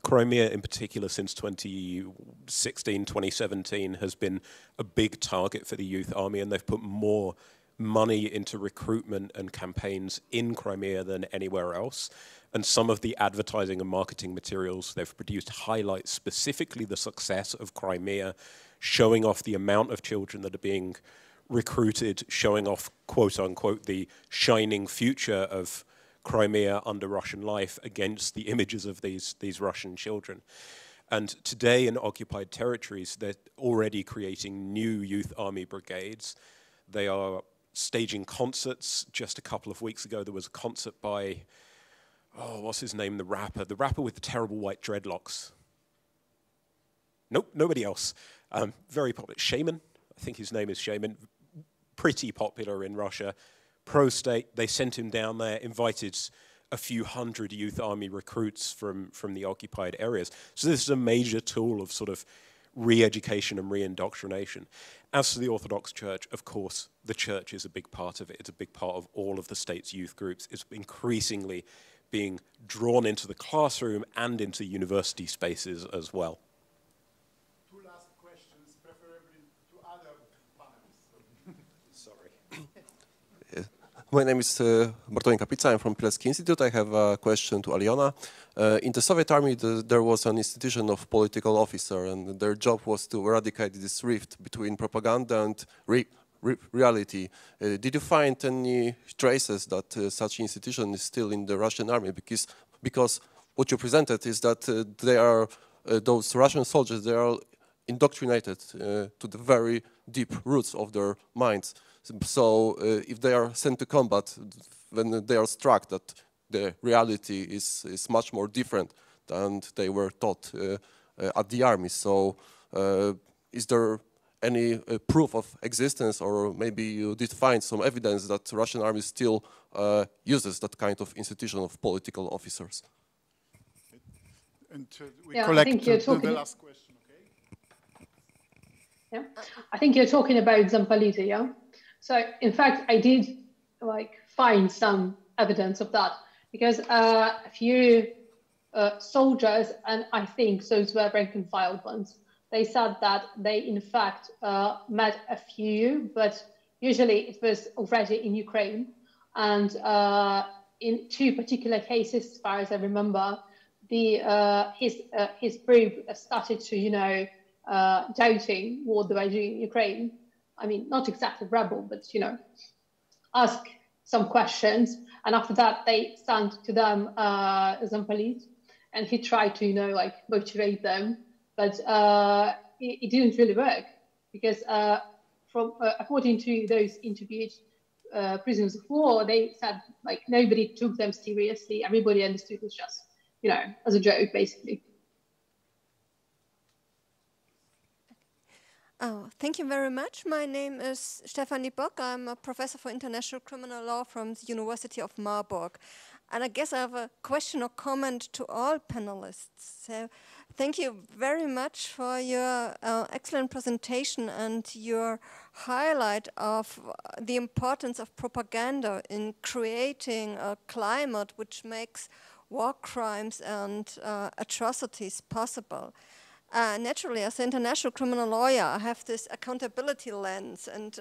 Crimea in particular since 2016, 2017 has been a big target for the youth army, and they've put more money into recruitment and campaigns in Crimea than anywhere else. And some of the advertising and marketing materials they've produced highlight specifically the success of Crimea, showing off the amount of children that are being recruited, showing off, quote unquote, the shining future of Crimea under Russian life against the images of these Russian children. And today in occupied territories, they're already creating new youth army brigades. They are staging concerts. Just a couple of weeks ago, there was a concert by, oh, what's his name, the rapper with the terrible white dreadlocks. Nope, nobody else. Very popular. Shaman, I think his name is Shaman. Pretty popular in Russia. Pro-state, they sent him down there, invited a few hundred youth army recruits from the occupied areas. So this is a major tool of sort of re-education and re-indoctrination. As to the Orthodox Church, of course, the church is a big part of it. It's a big part of all of the state's youth groups. It's increasingly being drawn into the classroom and into university spaces as well. Two last questions, preferably to other panelists. Sorry. My name is Bartłomiej Kaplica. I'm from Pilecki-Institut. I have a question to Alyona. In the Soviet army, there was an institution of political officer, and their job was to eradicate this rift between propaganda and reality. Did you find any traces that such institution is still in the Russian army? Because what you presented is that they are those Russian soldiers. They are indoctrinated to the very deep roots of their minds. So if they are sent to combat, when they are struck that the reality is much more different than they were taught at the army. So is there any proof of existence, or maybe you did find some evidence that the Russian army still uses that kind of institution of political officers? And we Yeah, collect I think you're the talking. last question, okay? Yeah, I think you're talking about Zampalita, yeah? So in fact, I did find some evidence of that, because a few soldiers, and I think those were rank and file ones, they said that they in fact met a few, but usually it was already in Ukraine. And in two particular cases, as far as I remember, his group started to, doubting what they were doing in Ukraine. I mean, not exactly rebel, but, ask some questions. And after that, they sent to them Zampalit, and he tried to, motivate them. But it didn't really work, because according to those interviewed prisoners of war, they said, nobody took them seriously. Everybody understood it was just, as a joke, basically. Oh, thank you very much. My name is Stefanie Bock. I'm a professor for international criminal law from the University of Marburg. And I guess I have a question or comment to all panelists. So thank you very much for your excellent presentation and your highlight of the importance of propaganda in creating a climate which makes war crimes and atrocities possible. Naturally, as an international criminal lawyer, I have this accountability lens, and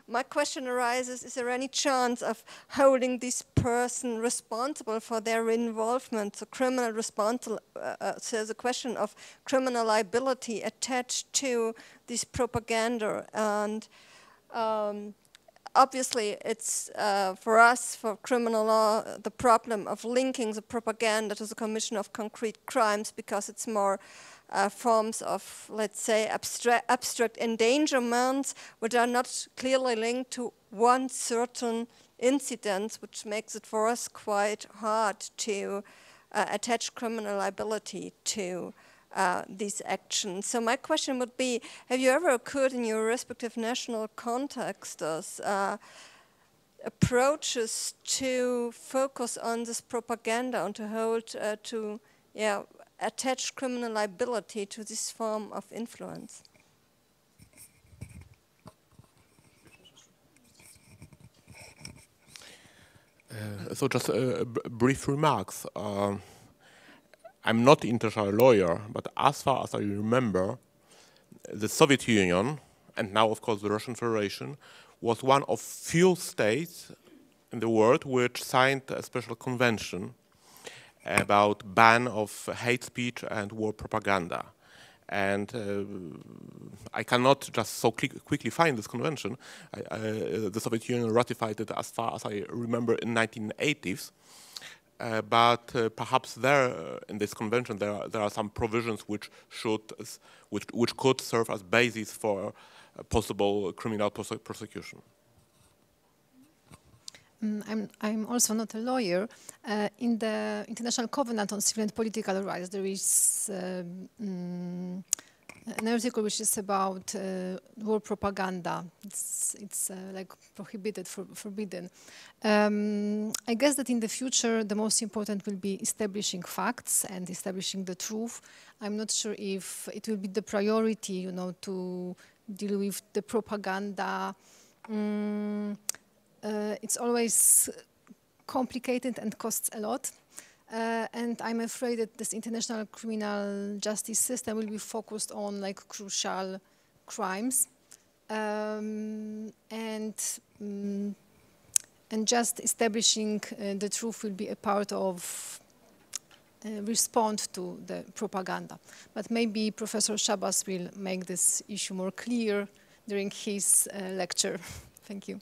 my question arises, is there any chance of holding this person responsible for their involvement, so criminal responsible, so there's a question of criminal liability attached to this propaganda, and obviously it's for us, for criminal law, the problem of linking the propaganda to the commission of concrete crimes, because it's more forms of, let's say, abstract endangerments, which are not clearly linked to one certain incident, which makes it for us quite hard to attach criminal liability to these actions. So my question would be, have you ever occurred in your respective national contexts approaches to focus on this propaganda and to hold attach criminal liability to this form of influence? So just brief remarks. I'm not an international lawyer, but as far as I remember, the Soviet Union, and now of course the Russian Federation, was one of few states in the world which signed a special convention about ban of hate speech and war propaganda. And I cannot just so quickly find this convention. The Soviet Union ratified it, as far as I remember, in 1980s. But perhaps there, in this convention, there are some provisions which could serve as basis for possible criminal prosecution. I'm also not a lawyer. In the International Covenant on Civil and Political Rights, there is an article which is about war propaganda. It's like prohibited, forbidden. I guess that in the future, the most important will be establishing facts and establishing the truth. I'm not sure if it will be the priority, to deal with the propaganda. It's always complicated and costs a lot. And I'm afraid that this international criminal justice system will be focused on crucial crimes. And just establishing the truth will be a part of respond to the propaganda. But maybe Professor Szabas will make this issue more clear during his lecture. Thank you.